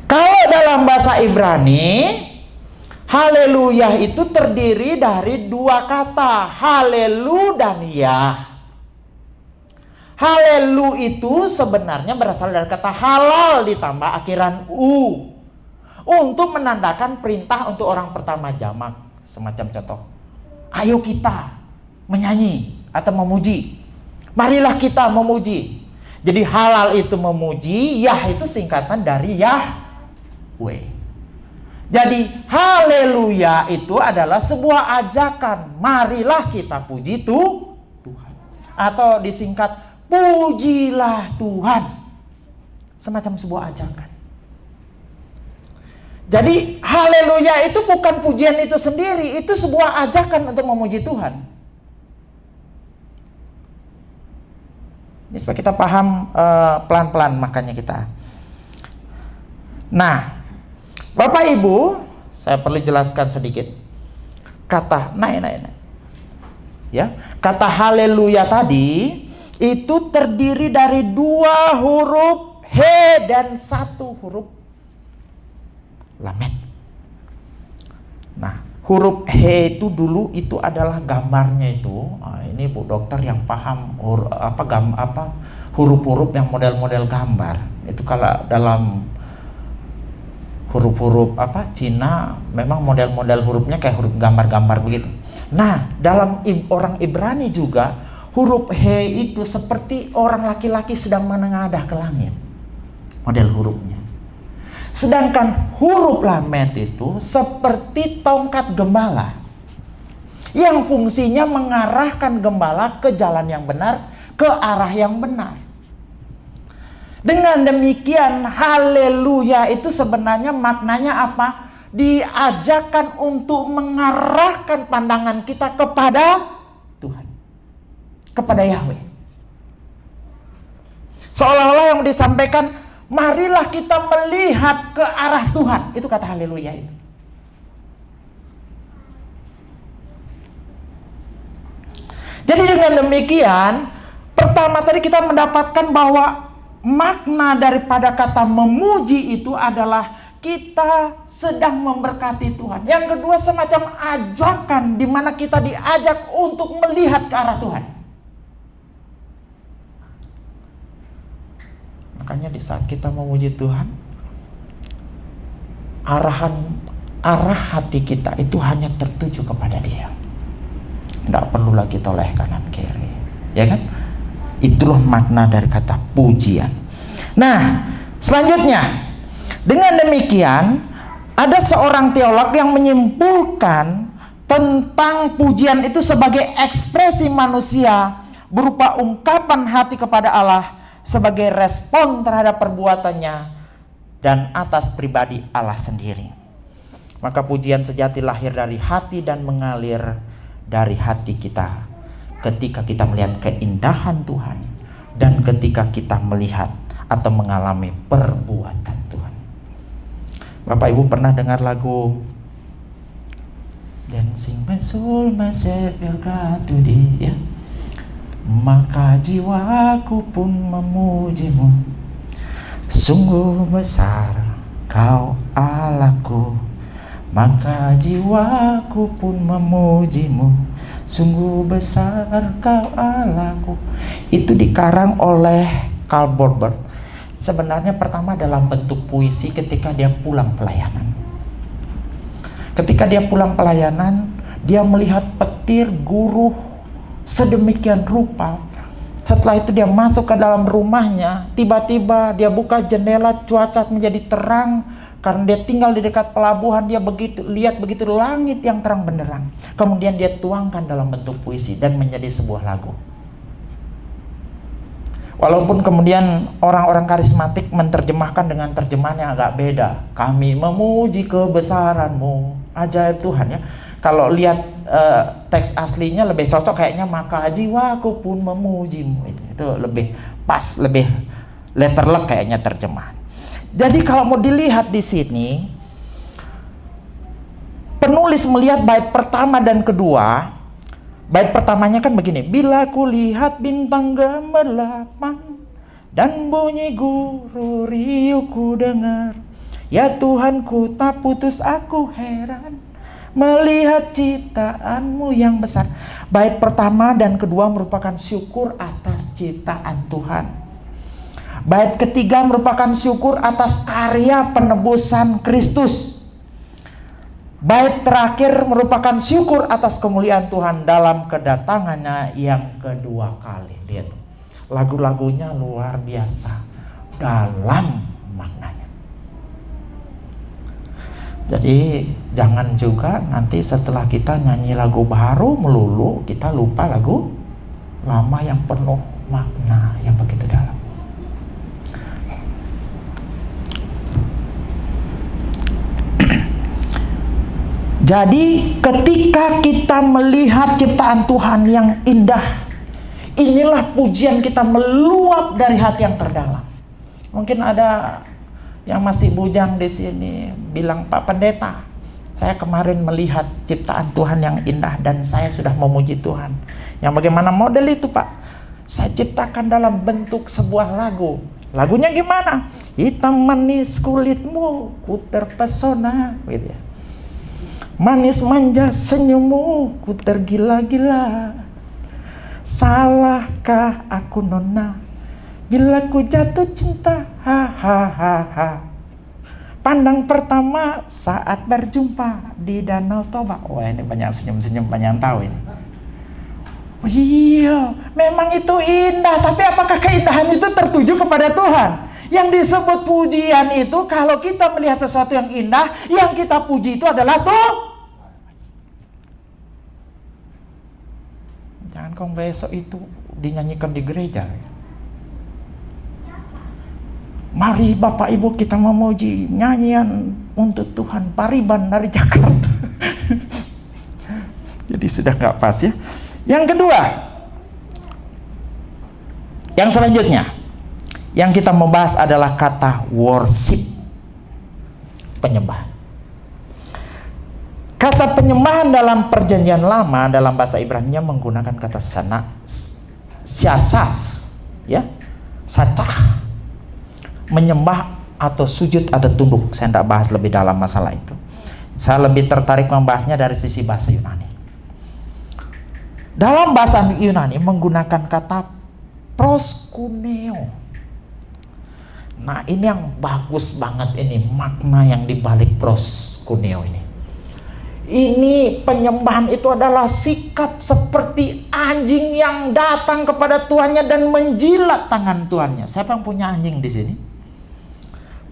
Speaker 3: Kalau dalam bahasa Ibrani, haleluya itu terdiri dari 2 kata, halelu dan yah. Halelu itu sebenarnya berasal dari kata halal ditambah akhiran u, untuk menandakan perintah untuk orang pertama jamak. Semacam contoh, ayo kita menyanyi atau memuji, marilah kita memuji. Jadi halal itu memuji, yah itu singkatan dari Yahweh. Jadi haleluya itu adalah sebuah ajakan, marilah kita puji Tuhan. Atau disingkat pujilah Tuhan. Semacam sebuah ajakan. Jadi haleluya itu bukan pujian itu sendiri, itu sebuah ajakan untuk memuji Tuhan. Ini supaya kita paham pelan-pelan, makanya kita. Nah, Bapak Ibu, saya perlu jelaskan sedikit. Kata ya, kata haleluya tadi itu terdiri dari 2 huruf H dan 1 huruf lamet. Nah, huruf H itu dulu itu adalah gambarnya itu. Ini Bu Dokter yang paham huruf-huruf yang model-model gambar. Itu kalau dalam huruf-huruf Cina memang model-model hurufnya kayak huruf gambar-gambar begitu. Nah, dalam orang Ibrani juga huruf H itu seperti orang laki-laki sedang menengadah ke langit. Model hurufnya. Sedangkan huruf lamet itu seperti tongkat gembala yang fungsinya mengarahkan gembala ke jalan yang benar, ke arah yang benar. Dengan demikian haleluya itu sebenarnya maknanya apa? Diajarkan untuk mengarahkan pandangan kita kepada Tuhan, kepada Yahweh. Seolah-olah yang disampaikan, marilah kita melihat ke arah Tuhan. Itu kata haleluya itu. Jadi dengan demikian, pertama tadi kita mendapatkan bahwa makna daripada kata memuji itu adalah kita sedang memberkati Tuhan. Yang kedua, semacam ajakan di mana kita diajak untuk melihat ke arah Tuhan. Makanya di saat kita memuji Tuhan, arah hati kita itu hanya tertuju kepada Dia. Tidak perlu lagi toleh kanan kiri, ya kan? Itulah makna dari kata pujian. Nah, selanjutnya, dengan demikian ada seorang teolog yang menyimpulkan tentang pujian itu sebagai ekspresi manusia berupa ungkapan hati kepada Allah sebagai respon terhadap perbuatannya dan atas pribadi Allah sendiri. Maka pujian sejati lahir dari hati dan mengalir dari hati kita ketika kita melihat keindahan Tuhan dan ketika kita melihat atau mengalami perbuatan Tuhan. Bapak Ibu pernah dengar lagu Dancing my soul, my Savior God today, ya? Maka jiwaku pun memujimu, sungguh besar Kau Allahku. Maka jiwaku pun memujimu, sungguh besar Kau Allahku. Itu dikarang oleh Karl Borber. Sebenarnya pertama dalam bentuk puisi ketika dia pulang pelayanan. Ketika dia pulang pelayanan, dia melihat petir guruh sedemikian rupa. Setelah itu dia masuk ke dalam rumahnya. Tiba-tiba dia buka jendela, cuaca menjadi terang. Karena dia tinggal di dekat pelabuhan, dia lihat begitu langit yang terang benderang. Kemudian dia tuangkan dalam bentuk puisi dan menjadi sebuah lagu. Walaupun kemudian orang-orang karismatik menerjemahkan dengan terjemahan yang agak beda. Kami memuji kebesaran-Mu, ajaib Tuhan, ya. Kalau lihat teks aslinya lebih cocok kayaknya maka jiwaku pun memuji-Mu. Itu lebih pas, lebih letterlek kayaknya terjemahan. Jadi kalau mau dilihat di sini, penulis melihat bait pertama dan kedua. Bait pertamanya kan begini, bila ku lihat bintang gemerlapan dan bunyi guru riuh ku dengar, ya Tuhanku tak putus aku heran melihat ciptaan-Mu yang besar. Bait pertama dan kedua merupakan syukur atas ciptaan Tuhan. Bait ketiga merupakan syukur atas karya penebusan Kristus. Bait terakhir merupakan syukur atas kemuliaan Tuhan dalam kedatangannya yang kedua kali. Lihat, lagu-lagunya luar biasa dalam maknanya. Jadi jangan juga nanti setelah kita nyanyi lagu baru melulu kita lupa lagu lama yang penuh makna yang begitu dalam. Jadi ketika kita melihat ciptaan Tuhan yang indah, inilah pujian kita meluap dari hati yang terdalam. Mungkin ada yang masih bujang di sini bilang, Pak Pendeta, saya kemarin melihat ciptaan Tuhan yang indah dan saya sudah memuji Tuhan. Yang bagaimana model itu, Pak? Saya ciptakan dalam bentuk sebuah lagu. Lagunya gimana? Hitam manis kulitmu, ku terpesona, gitu ya. Manis manja senyummu, ku tergila-gila. Salahkah aku nona bila ku jatuh cinta? Ha ha ha ha. Pandang pertama saat berjumpa di Danau Toba. Wah, ini banyak senyum-senyum, banyak yang tahu ini. Oh, iya, memang itu indah. Tapi apakah keindahan itu tertuju kepada Tuhan? Yang disebut pujian itu kalau kita melihat sesuatu yang indah, yang kita puji itu adalah Tuhan. Jangan kau besok itu dinyanyikan di gereja. Mari Bapak Ibu kita memuji, nyanyian untuk Tuhan, Pariban dari Jakarta. Jadi sudah gak pas ya. Yang kedua, yang selanjutnya yang kita membahas adalah kata worship, penyembahan. Kata penyembahan dalam perjanjian lama dalam bahasa Ibrani menggunakan kata siasas, ya, sacah, menyembah atau sujud atau tunduk. Saya tidak bahas lebih dalam masalah itu. Saya lebih tertarik membahasnya dari sisi bahasa Yunani. Dalam bahasa Yunani menggunakan kata proskuneo. Nah, ini yang bagus banget ini, makna yang dibalik proskuneo ini. Ini penyembahan itu adalah sikap seperti anjing yang datang kepada tuannya dan menjilat tangan tuannya. Siapa yang punya anjing di sini?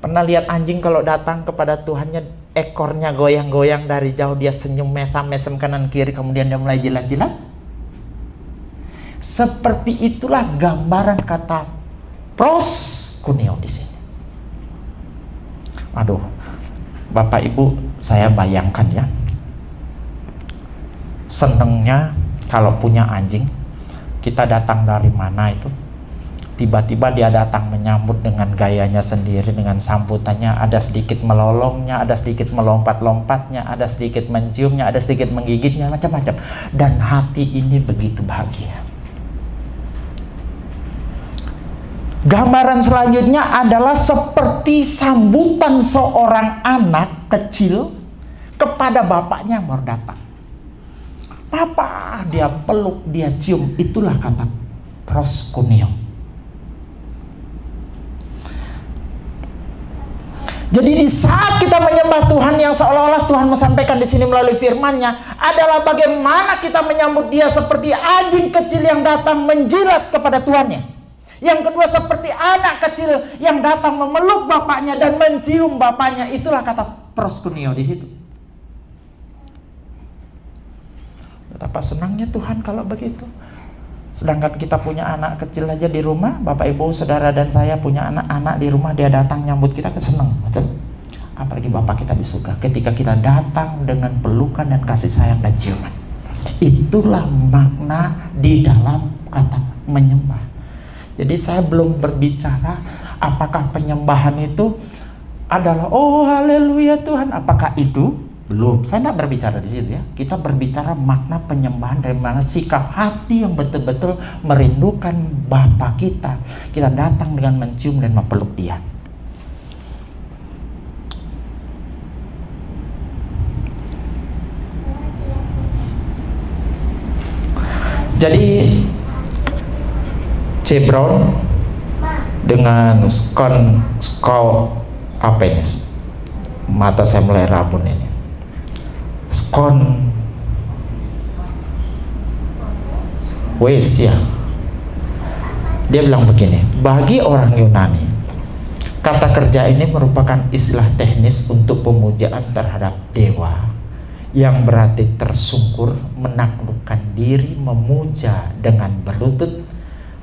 Speaker 3: Pernah lihat anjing kalau datang kepada tuannya, ekornya goyang-goyang dari jauh, dia senyum mesam-mesam kanan kiri, kemudian dia mulai jilat-jilat? Seperti itulah gambaran kata proskuneo di sini. Aduh, Bapak Ibu, saya bayangkan ya, senengnya kalau punya anjing, kita datang dari mana itu, tiba-tiba dia datang menyambut dengan gayanya sendiri, dengan sambutannya, ada sedikit melolongnya, ada sedikit melompat-lompatnya, ada sedikit menciumnya, ada sedikit menggigitnya, macam-macam. Dan hati ini begitu bahagia. Gambaran selanjutnya adalah seperti sambutan seorang anak kecil kepada bapaknya yang baru datang. Papa, dia peluk, dia cium, itulah kata proskuneo. Jadi di saat kita menyembah Tuhan, yang seolah-olah Tuhan menyampaikan di sini melalui firman-Nya adalah bagaimana kita menyambut Dia seperti anjing kecil yang datang menjilat kepada tuannya. Yang kedua, seperti anak kecil yang datang memeluk bapaknya dan mencium bapaknya, itulah kata proskuneo di situ. Betapa senangnya Tuhan kalau begitu. Sedangkan kita punya anak kecil aja di rumah, Bapak Ibu, Saudara dan saya punya anak-anak di rumah, dia datang nyambut kita, senang, betul? Apalagi Bapak kita di surga, ketika kita datang dengan pelukan dan kasih sayang dan ciuman. Itulah makna di dalam kata menyembah. Jadi saya belum berbicara apakah penyembahan itu adalah oh haleluya Tuhan, apakah itu? Belum, saya tidak berbicara di situ ya. Kita berbicara makna penyembahan dari mana sikap hati yang betul-betul merindukan Bapa kita. Kita datang dengan mencium dan memeluk Dia. Jadi Cebron dengan skon apa ini? Mata saya mulai rabun ini. Skon Wesia, dia bilang begini, bagi orang Yunani kata kerja ini merupakan istilah teknis untuk pemujaan terhadap dewa, yang berarti tersungkur, menaklukkan diri, memuja dengan berlutut.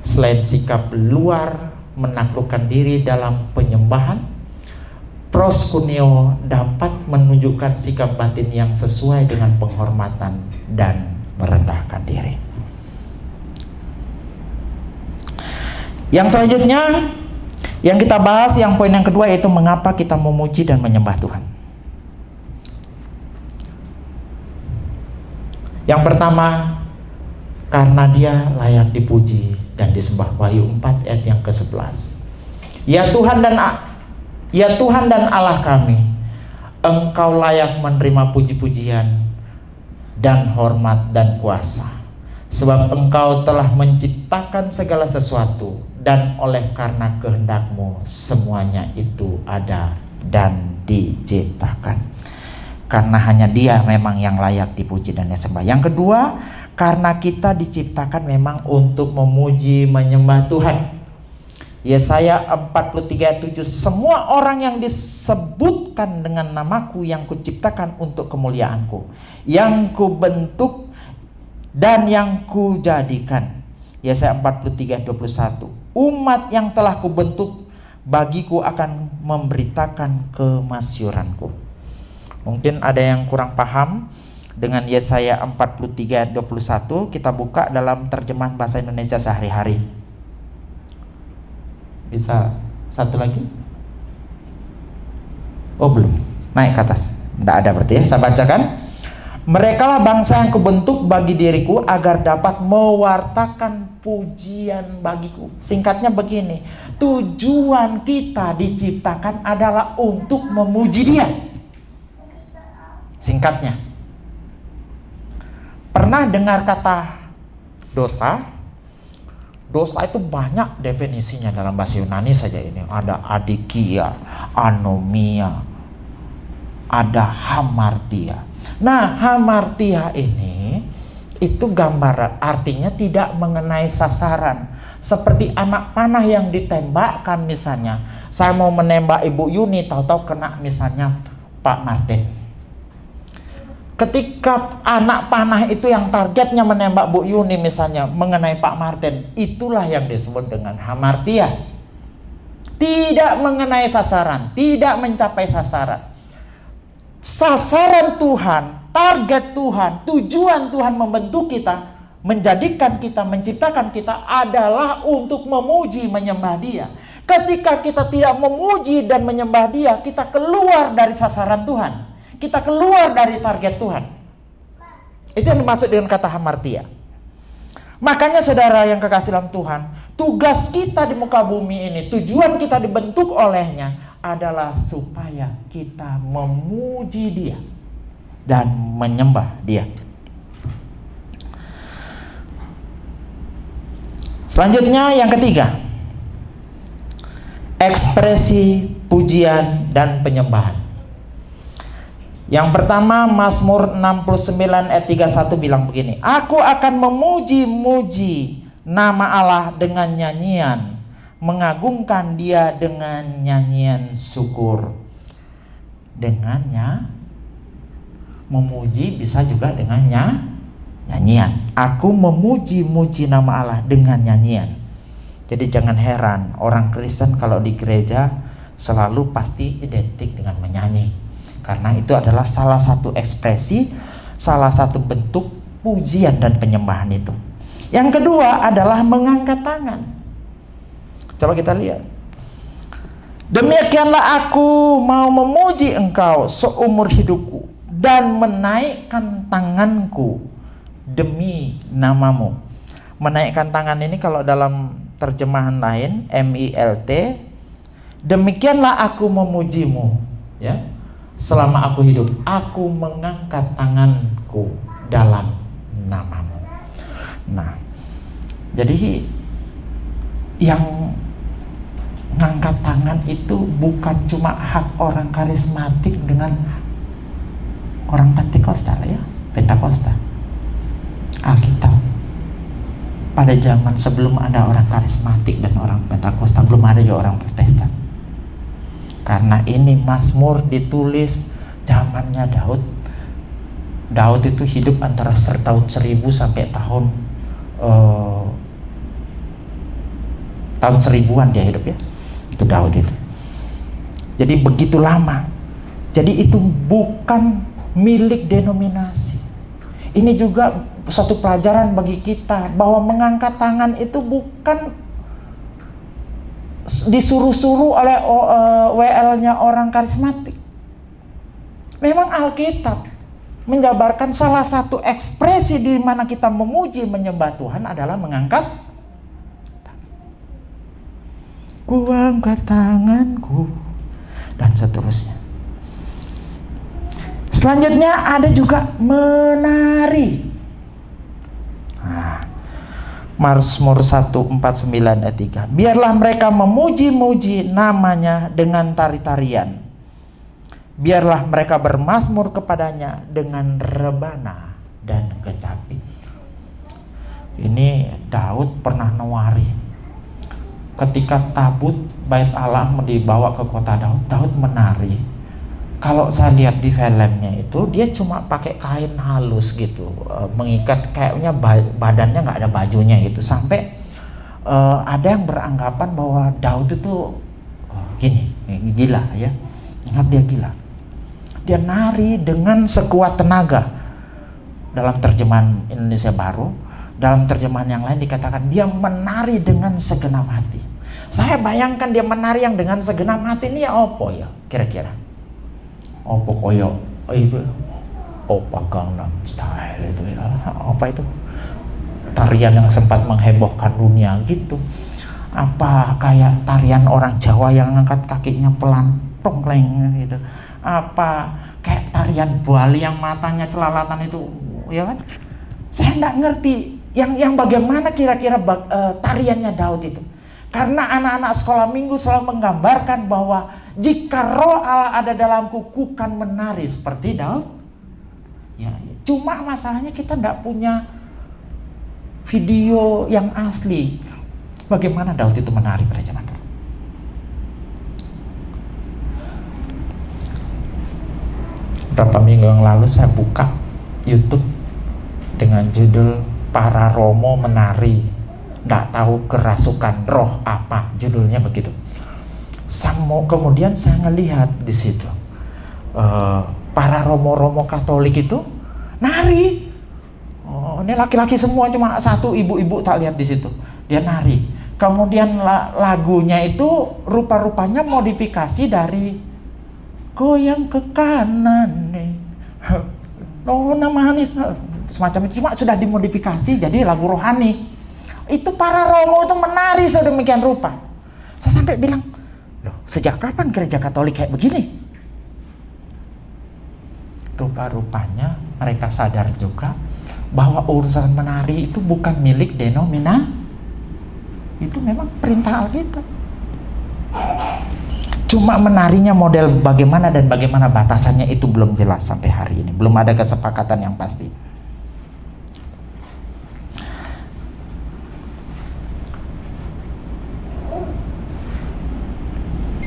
Speaker 3: Selain sikap luar menaklukkan diri dalam penyembahan, proskuneo dapat menunjukkan sikap batin yang sesuai dengan penghormatan dan merendahkan diri. Yang selanjutnya yang kita bahas, yang poin yang kedua, yaitu mengapa kita memuji dan menyembah Tuhan. Yang pertama, karena Dia layak dipuji dan disembah. Wahyu 4 ayat yang ke-11. Ya Tuhan dan Allah kami, Engkau layak menerima puji-pujian dan hormat dan kuasa, sebab Engkau telah menciptakan segala sesuatu, dan oleh karena kehendak-Mu semuanya itu ada dan diciptakan. Karena hanya Dia memang yang layak dipuji dan disembah. Yang kedua, karena kita diciptakan memang untuk memuji menyembah Tuhan. Yesaya 43:7, semua orang yang disebutkan dengan namaku yang kuciptakan untuk kemuliaanku, yang kubentuk dan yang kujadikan. Yesaya 43:21, umat yang telah kubentuk bagiku akan memberitakan kemasyuranku. Mungkin ada yang kurang paham dengan Yesaya 43:21, kita buka dalam terjemahan bahasa Indonesia sehari-hari. Bisa satu lagi? Oh belum, naik ke atas. Tidak ada berarti ya, saya bacakan. Merekalah bangsa yang kubentuk bagi diriku agar dapat mewartakan pujian bagiku. Singkatnya begini, tujuan kita diciptakan adalah untuk memuji Dia. Singkatnya, pernah dengar kata dosa? Dosa itu banyak definisinya dalam bahasa Yunani saja ini. Ada adikia, anomia, ada hamartia. Nah, hamartia ini itu gambaran, artinya tidak mengenai sasaran. Seperti anak panah yang ditembakkan misalnya. Saya mau menembak Ibu Yuni, tahu-tahu kena misalnya Pak Martin. Ketika anak panah itu yang targetnya menembak Bu Yuni misalnya mengenai Pak Martin, itulah yang disebut dengan hamartia. Tidak mengenai sasaran, tidak mencapai sasaran. Sasaran Tuhan, target Tuhan, tujuan Tuhan membentuk kita, menjadikan kita, menciptakan kita adalah untuk memuji, menyembah Dia. Ketika kita tidak memuji dan menyembah Dia, kita keluar dari sasaran Tuhan. Kita keluar dari target Tuhan. Itu yang dimaksud dengan kata hamartia. Makanya saudara yang kekasih dalam Tuhan, tugas kita di muka bumi ini, tujuan kita dibentuk olehnya adalah supaya kita memuji Dia dan menyembah Dia. Selanjutnya yang ketiga, ekspresi pujian dan penyembahan. Yang pertama, Mazmur 69 ayat 31 bilang begini, aku akan memuji-muji nama Allah dengan nyanyian, mengagungkan Dia dengan nyanyian syukur. Dengannya memuji bisa juga dengan nyanyian. Aku memuji-muji nama Allah dengan nyanyian. Jadi jangan heran orang Kristen kalau di gereja selalu pasti identik dengan menyanyi. Karena itu adalah salah satu ekspresi, salah satu bentuk pujian dan penyembahan itu. Yang kedua adalah mengangkat tangan. Coba kita lihat. Demikianlah aku mau memuji Engkau seumur hidupku dan menaikkan tanganku demi namamu. Menaikkan tangan ini kalau dalam terjemahan lain MILT, demikianlah aku memujimu, ya. Selama aku hidup, aku mengangkat tanganku dalam namamu. Nah, jadi yang ngangkat tangan itu bukan cuma hak orang karismatik dengan orang Pentakosta ya, Pentakosta. Alkitab pada zaman sebelum ada orang karismatik dan orang Pentakosta, belum ada juga orang Protestan. Karena ini Mazmur ditulis zamannya Daud. Daud itu hidup antara tahun 1000 sampai tahun 1000-an dia hidup ya. Itu Daud itu. Jadi begitu lama. Jadi itu bukan milik denominasi. Ini juga satu pelajaran bagi kita bahwa mengangkat tangan itu bukan disuruh-suruh oleh WL-nya orang karismatik. Memang Alkitab menjabarkan salah satu ekspresi di mana kita memuji menyembah Tuhan adalah mengangkat ku angkat tanganku dan seterusnya. Selanjutnya ada juga menari. Mazmur 149 ayat 3. Biarlah mereka memuji-muji namanya dengan tari-tarian. Biarlah mereka bermazmur kepadanya dengan rebana dan kecapi. Ini Daud pernah nawari. Ketika tabut bait Allah dibawa ke kota Daud, Daud menari. Kalau saya lihat di filmnya itu dia cuma pakai kain halus gitu, mengikat kayaknya badannya nggak ada bajunya gitu, sampai ada yang beranggapan bahwa Daud itu gini, gila ya, anggap dia gila. Dia nari dengan sekuat tenaga. Dalam terjemahan Indonesia Baru, dalam terjemahan yang lain dikatakan dia menari dengan segenap hati. Saya bayangkan dia menari yang dengan segenap hati ini ya opo ya kira-kira. Opo koyo Oppa Gangnam Style itu ya. Apa itu? Tarian yang sempat menghebohkan dunia gitu. Apa kayak tarian orang Jawa yang ngangkat kakinya pelan tongkleng gitu. Apa kayak tarian Bali yang matanya celalatan itu, ya kan? Saya nggak ngerti yang bagaimana kira-kira tariannya Daud itu. Karena anak-anak sekolah minggu selalu menggambarkan bahwa jika roh Allah ada dalamku, ku kan menari seperti Daud. Ya, cuma masalahnya kita nggak punya video yang asli. Bagaimana Daud itu menari pada zaman dulu. Beberapa minggu yang lalu saya buka YouTube dengan judul Para Romo Menari, nggak tahu kerasukan roh apa, judulnya begitu. Kemudian saya ngelihat di situ para romo-romo Katolik itu nari. Oh, ini laki-laki semua, cuma satu ibu-ibu tak lihat di situ. Dia nari. Kemudian lagunya itu rupa-rupanya modifikasi dari goyang ke kanan nih. Oh, nama manis semacam itu, cuma sudah dimodifikasi jadi lagu rohani. Itu para romo itu menari sedemikian rupa. Saya sampai bilang, loh, sejak kapan gereja Katolik kayak begini? Rupa-rupanya mereka sadar juga bahwa urusan menari itu bukan milik denominasi. Itu memang perintah Alkitab. Cuma menarinya model bagaimana dan bagaimana batasannya itu belum jelas sampai hari ini. Belum ada kesepakatan yang pasti.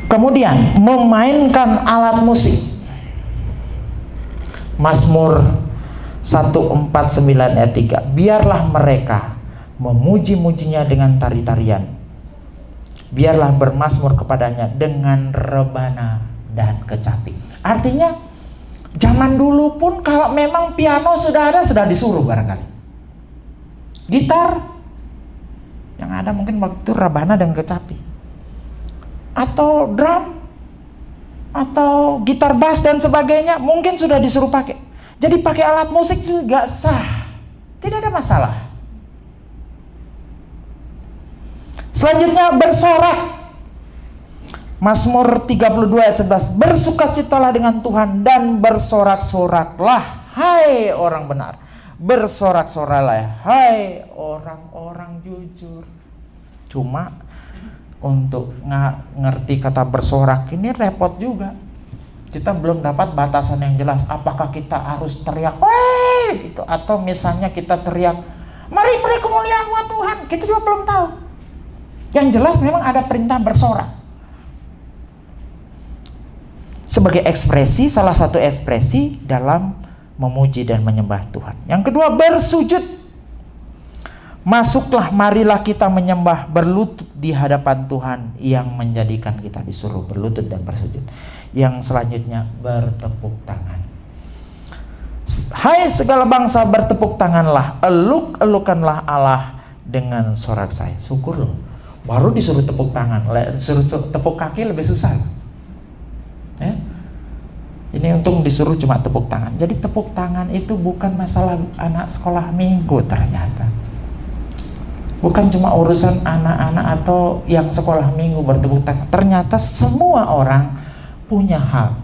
Speaker 3: Kemudian memainkan alat musik. Mazmur 149 ayat 3. Biarlah mereka memuji-mujinya dengan tari-tarian. Biarlah bermazmur kepadanya dengan rebana dan kecapi. Artinya zaman dulu pun kalau memang piano sudah ada, sudah disuruh barangkali. Gitar yang ada mungkin waktu itu rebana dan kecapi. Atau drum atau gitar bass dan sebagainya mungkin sudah disuruh pakai. Jadi pakai alat musik juga sah. Tidak ada masalah. Selanjutnya bersorak. Mazmur 32 ayat 11. Bersukacitalah dengan Tuhan dan bersorak-soraklah hai orang benar. Bersorak-soraklah hai orang-orang jujur. Cuma untuk ngerti kata bersorak ini repot juga. Kita belum dapat batasan yang jelas. Apakah kita harus teriak weh gitu, atau misalnya kita teriak mari kemuliaan buat Tuhan. Kita juga belum tahu. Yang jelas memang ada perintah bersorak sebagai ekspresi, salah satu ekspresi dalam memuji dan menyembah Tuhan. Yang kedua, bersujud. Masuklah, marilah kita menyembah, berlutut di hadapan Tuhan yang menjadikan kita disuruh berlutut dan bersujud. Yang selanjutnya, bertepuk tangan. Hai segala bangsa, bertepuk tanganlah, eluk-elukanlah Allah dengan sorak-sorai. Syukur loh, baru disuruh tepuk tangan, disuruh tepuk kaki lebih susah. Ya? Ini untung disuruh cuma tepuk tangan. Jadi tepuk tangan itu bukan masalah anak sekolah minggu ternyata. Bukan cuma urusan anak-anak atau yang sekolah minggu bertepuk tangan. Ternyata semua orang punya hak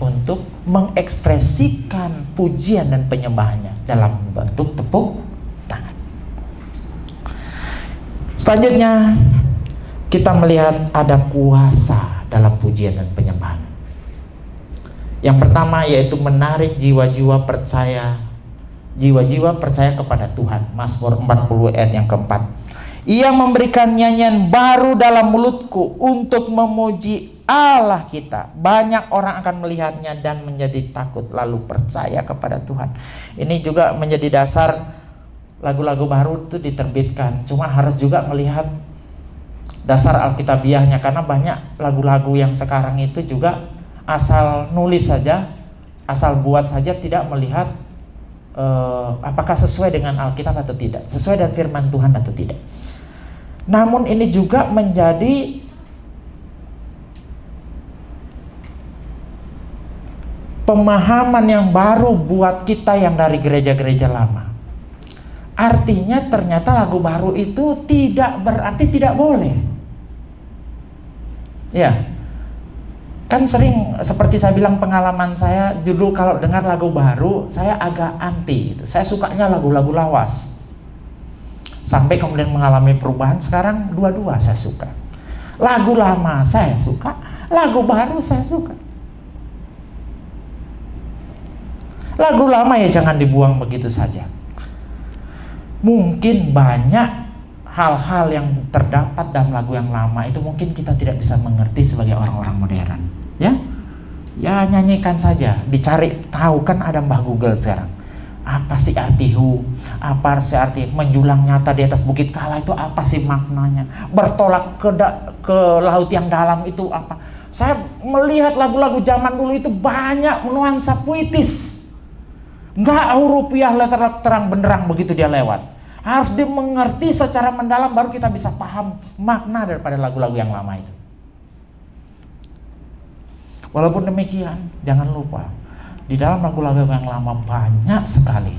Speaker 3: untuk mengekspresikan pujian dan penyembahannya dalam bentuk tepuk tangan. Selanjutnya kita melihat ada kuasa dalam pujian dan penyembahan. Yang pertama yaitu menarik jiwa-jiwa percaya kepada Tuhan. Mazmur 40 ayat yang keempat. Ia memberikan nyanyian baru dalam mulutku untuk memuji Allah kita. Banyak orang akan melihatnya dan menjadi takut lalu percaya kepada Tuhan. Ini juga menjadi dasar lagu-lagu baru itu diterbitkan. Cuma harus juga melihat dasar alkitabiahnya, karena banyak lagu-lagu yang sekarang itu juga asal nulis saja, asal buat saja, tidak melihat apakah sesuai dengan Alkitab atau tidak, sesuai dengan firman Tuhan atau tidak. Namun ini juga menjadi pemahaman yang baru buat kita yang dari gereja-gereja lama. Artinya ternyata lagu baru itu tidak berarti tidak boleh. Ya, kan sering seperti saya bilang pengalaman saya dulu kalau dengar lagu baru saya agak anti gitu. Saya sukanya lagu-lagu lawas. Sampai kemudian mengalami perubahan, sekarang dua-dua saya suka. Lagu lama saya suka, lagu baru saya suka. Lagu lama ya jangan dibuang begitu saja. Mungkin banyak hal-hal yang terdapat dalam lagu yang lama itu mungkin kita tidak bisa mengerti sebagai orang-orang modern. Ya nyanyikan saja, dicari tahu, kan ada Mbah Google sekarang. Apa sih arti apa sih arti menjulang nyata di atas bukit kala itu, apa sih maknanya? Bertolak ke laut yang dalam itu apa? Saya melihat lagu-lagu zaman dulu itu banyak nuansa puitis. Enggak rupiah letter terang benderang begitu dia lewat. Harus dimengerti secara mendalam baru kita bisa paham makna daripada lagu-lagu yang lama itu. Walaupun demikian, jangan lupa di dalam lagu-lagu yang lama banyak sekali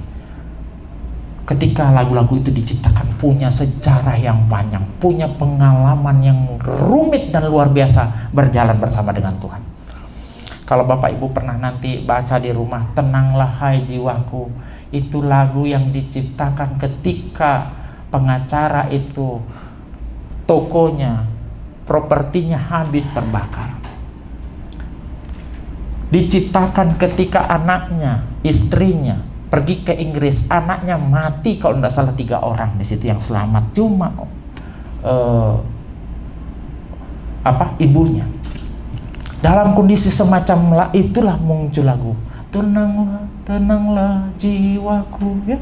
Speaker 3: ketika lagu-lagu itu diciptakan punya sejarah yang banyak, punya pengalaman yang rumit dan luar biasa berjalan bersama dengan Tuhan. Kalau Bapak Ibu pernah nanti baca di rumah, Tenanglah Hai Jiwaku, itu lagu yang diciptakan ketika pengacara itu tokonya, propertinya habis terbakar. Diciptakan ketika anaknya, istrinya pergi ke Inggris, anaknya mati kalau tidak salah 3 orang di situ yang selamat, cuma ibunya. Dalam kondisi semacam itulah muncul lagu Tenanglah, tenanglah jiwaku, ya.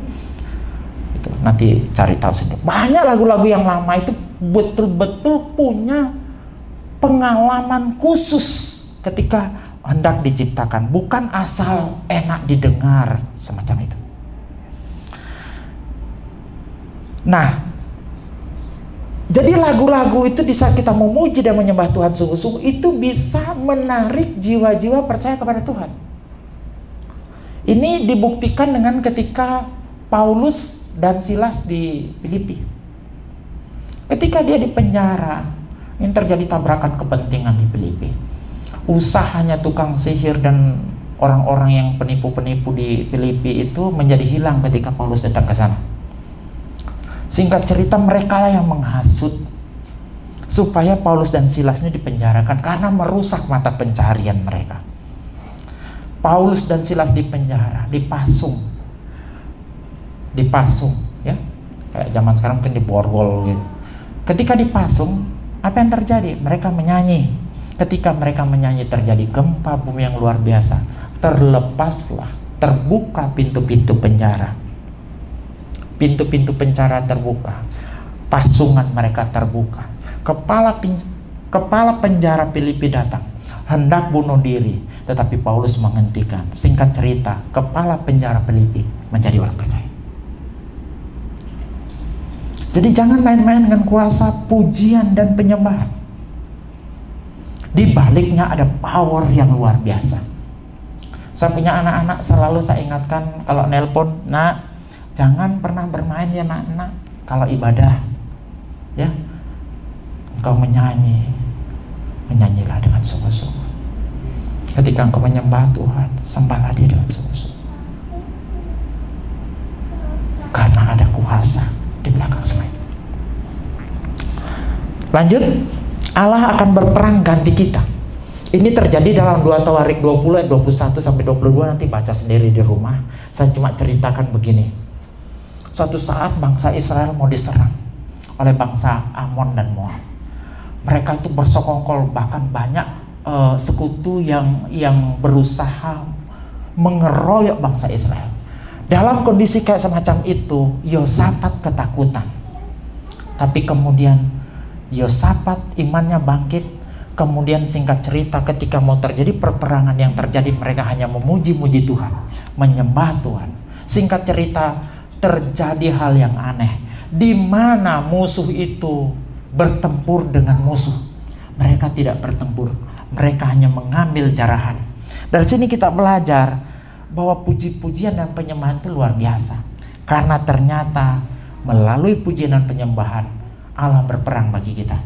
Speaker 3: Itu nanti cari tahu sendiri. Banyak lagu-lagu yang lama itu betul-betul punya pengalaman khusus ketika hendak diciptakan, bukan asal enak didengar semacam itu. Nah, jadi lagu-lagu itu di saat kita memuji dan menyembah Tuhan sungguh-sungguh itu bisa menarik jiwa-jiwa percaya kepada Tuhan. Ini dibuktikan dengan ketika Paulus dan Silas di Filipi. Ketika dia di penjara, ini terjadi tabrakan kepentingan di Filipi. Usahanya tukang sihir dan orang-orang yang penipu-penipu di Filipi itu menjadi hilang ketika Paulus datang ke sana. Singkat cerita, mereka yang menghasut supaya Paulus dan Silas ini dipenjarakan karena merusak mata pencarian mereka. Paulus dan Silas dipenjara, dipasung, ya, kayak zaman sekarang mungkin diborgol gitu. Ketika dipasung, apa yang terjadi? Mereka menyanyi. Ketika mereka menyanyi terjadi gempa bumi yang luar biasa. Terlepaslah, terbuka pintu-pintu penjara. Pintu-pintu penjara terbuka. Pasungan mereka terbuka. Kepala penjara Filipi datang, hendak bunuh diri, tetapi Paulus menghentikan. Singkat cerita, kepala penjara Filipi menjadi orang percaya. Jadi jangan main-main dengan kuasa pujian dan penyembahan. Di baliknya ada power yang luar biasa. Saya punya anak-anak, selalu saya ingatkan kalau nelpon, nak, jangan pernah bermain ya nak, kalau ibadah, ya, engkau menyanyilah dengan sungguh-sungguh. Ketika engkau menyembah Tuhan, sembahlah Dia dengan sungguh-sungguh. Karena ada kuasa di belakang semua. Lanjut. Allah akan berperang ganti kita. Ini terjadi dalam 2 Tawarik 20 ayat 21 sampai 22, nanti baca sendiri di rumah. Saya cuma ceritakan begini. Suatu saat bangsa Israel mau diserang oleh bangsa Amon dan Moab. Mereka itu bersekongkol, bahkan banyak sekutu yang berusaha mengeroyok bangsa Israel. Dalam kondisi kayak semacam itu, Yosafat ketakutan. Tapi kemudian Yosafat imannya bangkit. Kemudian singkat cerita, ketika mau terjadi perperangan yang terjadi, mereka hanya memuji-muji Tuhan, menyembah Tuhan. Singkat cerita, terjadi hal yang aneh, di mana musuh itu bertempur dengan musuh. Mereka tidak bertempur, mereka hanya mengambil jarahan. Dari sini kita belajar bahwa puji-pujian dan penyembahan itu luar biasa. Karena ternyata melalui pujian dan penyembahan Allah berperang bagi kita.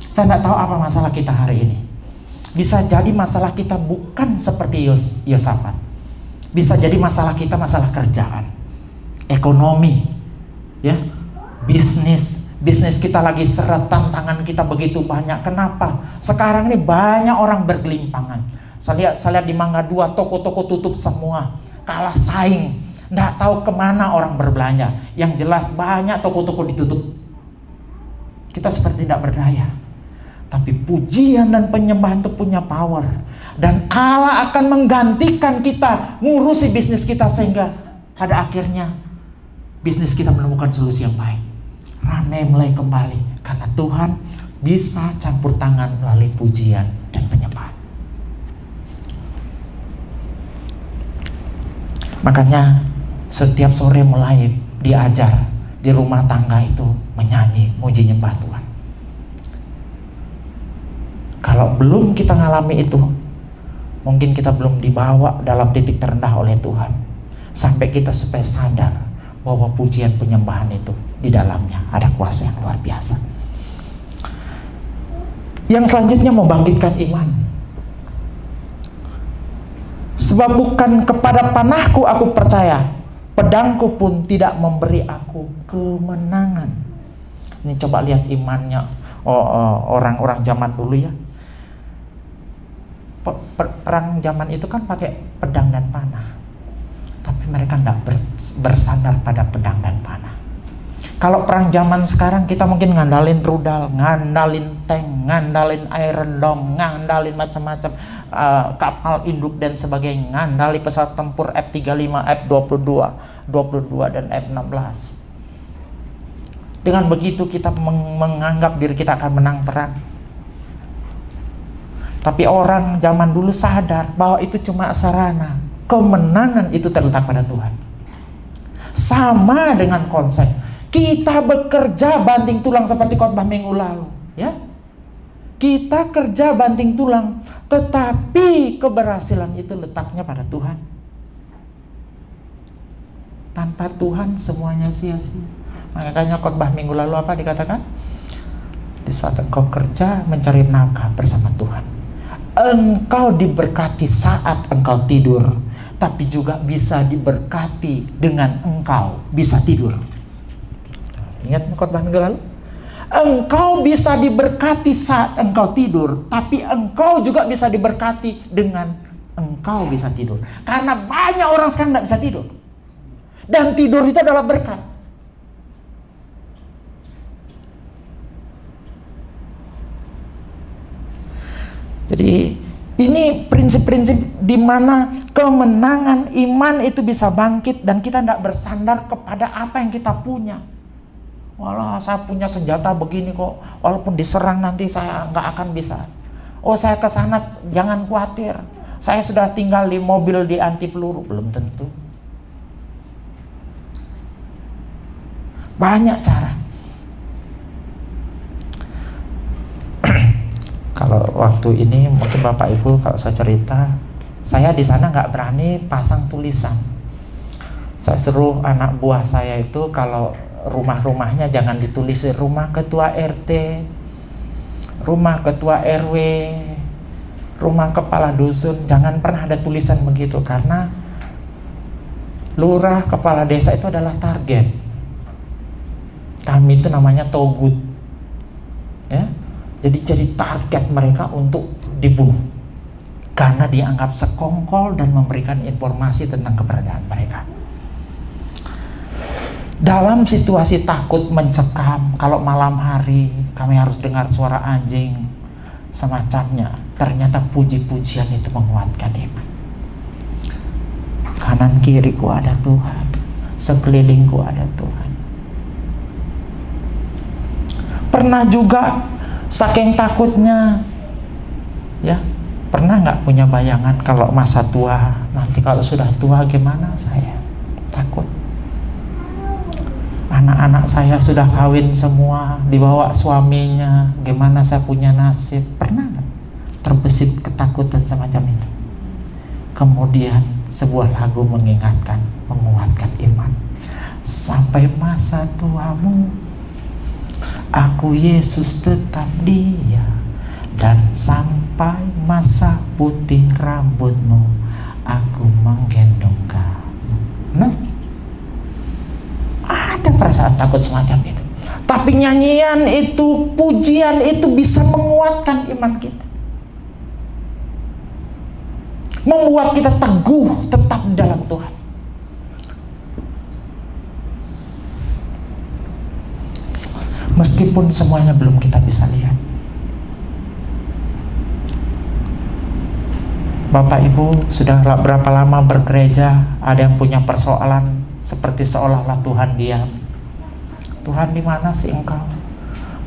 Speaker 3: Saya tidak tahu apa masalah kita hari ini. Bisa jadi masalah kita bukan seperti Yosafat. Bisa jadi masalah kita masalah kerjaan, ekonomi, ya, bisnis kita lagi seret, tantangan kita begitu banyak. Kenapa? Sekarang ini banyak orang bergelimpangan. Saya lihat di Mangga 2 toko-toko tutup semua, kalah saing, nggak tahu kemana orang berbelanja. Yang jelas banyak toko-toko ditutup. Kita seperti tidak berdaya. Tapi pujian dan penyembahan itu punya power. Dan Allah akan menggantikan kita ngurusi bisnis kita, sehingga pada akhirnya bisnis kita menemukan solusi yang baik. Ramai mulai kembali karena Tuhan bisa campur tangan melalui pujian dan penyembahan. Makanya setiap sore mulai diajar di rumah tangga itu menyanyi, muji nyembah Tuhan. Kalau belum kita ngalami itu, mungkin kita belum dibawa dalam titik terendah oleh Tuhan, sampai kita supaya sadar bahwa pujian penyembahan itu di dalamnya ada kuasa yang luar biasa. Yang selanjutnya membangkitkan iman. Sebab bukan kepada panahku aku percaya, pedangku pun tidak memberi aku kemenangan. Ini coba lihat imannya orang-orang zaman dulu ya. Perang zaman itu kan pakai pedang dan panah, tapi mereka tidak bersandar pada pedang dan panah. Kalau perang zaman sekarang kita mungkin ngandalin rudal, ngandalin tank, ngandalin Iron Dome, ngandalin macam-macam kapal induk dan sebagainya, ngandalin pesawat tempur F-35, F-22 dan F-16. Dengan begitu kita menganggap diri kita akan menang perang. Tapi orang zaman dulu sadar bahwa itu cuma sarana. Kemenangan itu terletak pada Tuhan. Sama dengan konsep kita bekerja banting tulang seperti khotbah minggu lalu, ya. Kita kerja banting tulang, tetapi keberhasilan itu letaknya pada Tuhan. Tanpa Tuhan semuanya sia-sia. Makanya khotbah minggu lalu apa dikatakan? Di saat engkau kerja mencari nafkah bersama Tuhan, engkau diberkati saat engkau tidur, tapi juga bisa diberkati dengan engkau bisa tidur. Ingat khotbah minggu lalu? Engkau bisa diberkati saat engkau tidur, tapi engkau juga bisa diberkati dengan engkau bisa tidur. Karena banyak orang sekarang tidak bisa tidur, dan tidur itu adalah berkat. Jadi ini prinsip-prinsip di mana kemenangan iman itu bisa bangkit dan kita tidak bersandar kepada apa yang kita punya. Walah, saya punya senjata begini kok, walaupun diserang nanti saya nggak akan bisa. Oh, saya ke sana, jangan khawatir. Saya sudah tinggal di mobil di anti peluru, belum tentu. Banyak cara. Kalau waktu ini mungkin Bapak Ibu kalau saya cerita, saya di sana nggak berani pasang tulisan. Saya suruh anak buah saya itu kalau rumah-rumahnya jangan ditulis rumah ketua RT, rumah ketua RW, rumah kepala dusun, jangan pernah ada tulisan begitu, karena lurah kepala desa itu adalah target. Kami itu namanya togut, ya. Jadi target mereka untuk dibunuh karena dianggap sekongkol dan memberikan informasi tentang keberadaan mereka. Dalam situasi takut mencekam, kalau malam hari kami harus dengar suara anjing semacamnya, ternyata puji-pujian itu menguatkan iman. Kanan kiriku ada Tuhan, sekelilingku ada Tuhan. Pernah juga saking takutnya, ya, pernah nggak punya bayangan kalau masa tua, nanti kalau sudah tua gimana saya? Takut. Anak-anak saya sudah kawin semua, dibawa suaminya, gimana saya punya nasib? Pernah nggak terbesit ketakutan semacam itu? Kemudian sebuah lagu mengingatkan, menguatkan iman. Sampai masa tuamu, aku Yesus tetap dia. Dan sampai masa putih rambutmu, aku menggendong kamu. Nah, ada perasaan takut semacam itu. Tapi nyanyian itu, pujian itu bisa menguatkan iman kita, membuat kita teguh tetap dalam Tuhan. Meskipun semuanya belum kita bisa lihat. Bapak Ibu sudah berapa lama bergereja, ada yang punya persoalan seperti seolah-olah Tuhan diam. Tuhan, di mana sih Engkau?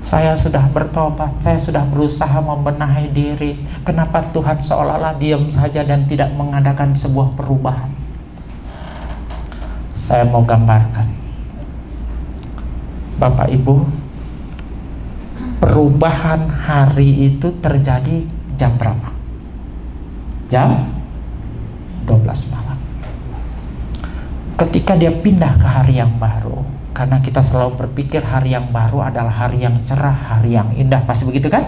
Speaker 3: Saya sudah bertobat, saya sudah berusaha membenahi diri. Kenapa Tuhan seolah-olah diam saja dan tidak mengadakan sebuah perubahan? Saya mau gambarkan, Bapak Ibu, perubahan hari itu terjadi jam berapa? Jam 12 malam. Ketika dia pindah ke hari yang baru, karena kita selalu berpikir hari yang baru adalah hari yang cerah, hari yang indah, pasti begitu kan?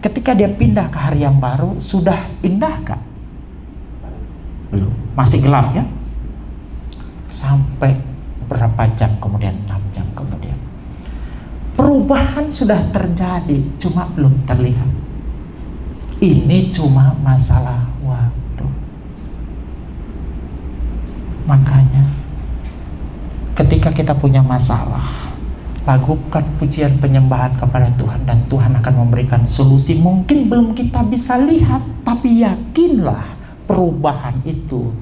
Speaker 3: Ketika dia pindah ke hari yang baru, sudah indah kah? Belum, masih gelap ya. Sampai berapa jam kemudian, 6 jam kemudian, perubahan sudah terjadi, cuma belum terlihat. Ini cuma masalah waktu. Makanya ketika kita punya masalah, lakukan pujian penyembahan kepada Tuhan dan Tuhan akan memberikan solusi. Mungkin belum kita bisa lihat, tapi yakinlah perubahan itu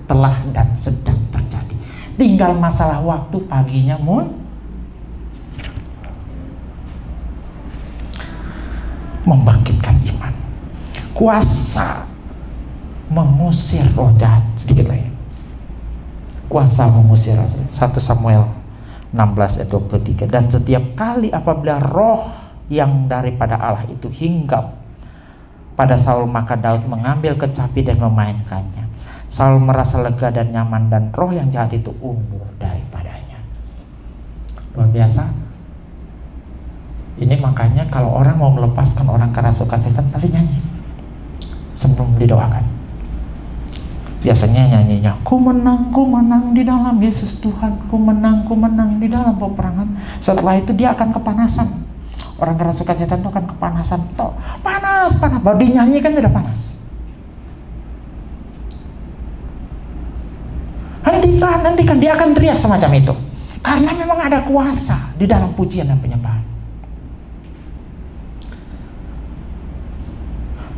Speaker 3: telah dan sedang terjadi. Tinggal masalah waktu, paginya membangkitkan iman. Kuasa mengusir roh jahat, sedikit lagi. Kuasa mengusir 1 Samuel 16 ayat 23. Dan setiap kali apabila roh yang daripada Allah itu hinggap pada Saul, maka Daud mengambil kecapi dan memainkannya. Saul merasa lega dan nyaman, dan roh yang jahat itu undur daripadanya. Luar biasa. Ini makanya kalau orang mau melepaskan orang kerasukan setan, pasti nyanyi sebelum didoakan. Biasanya nyanyinya, ku menang di dalam Yesus Tuhan, ku menang di dalam peperangan. Setelah itu dia akan kepanasan. Orang kerasukan setan itu akan kepanasan. Panas, baru dinyanyikan sudah panas. Hentikan, dia akan teriak semacam itu. Karena memang ada kuasa di dalam pujian dan penyembahan.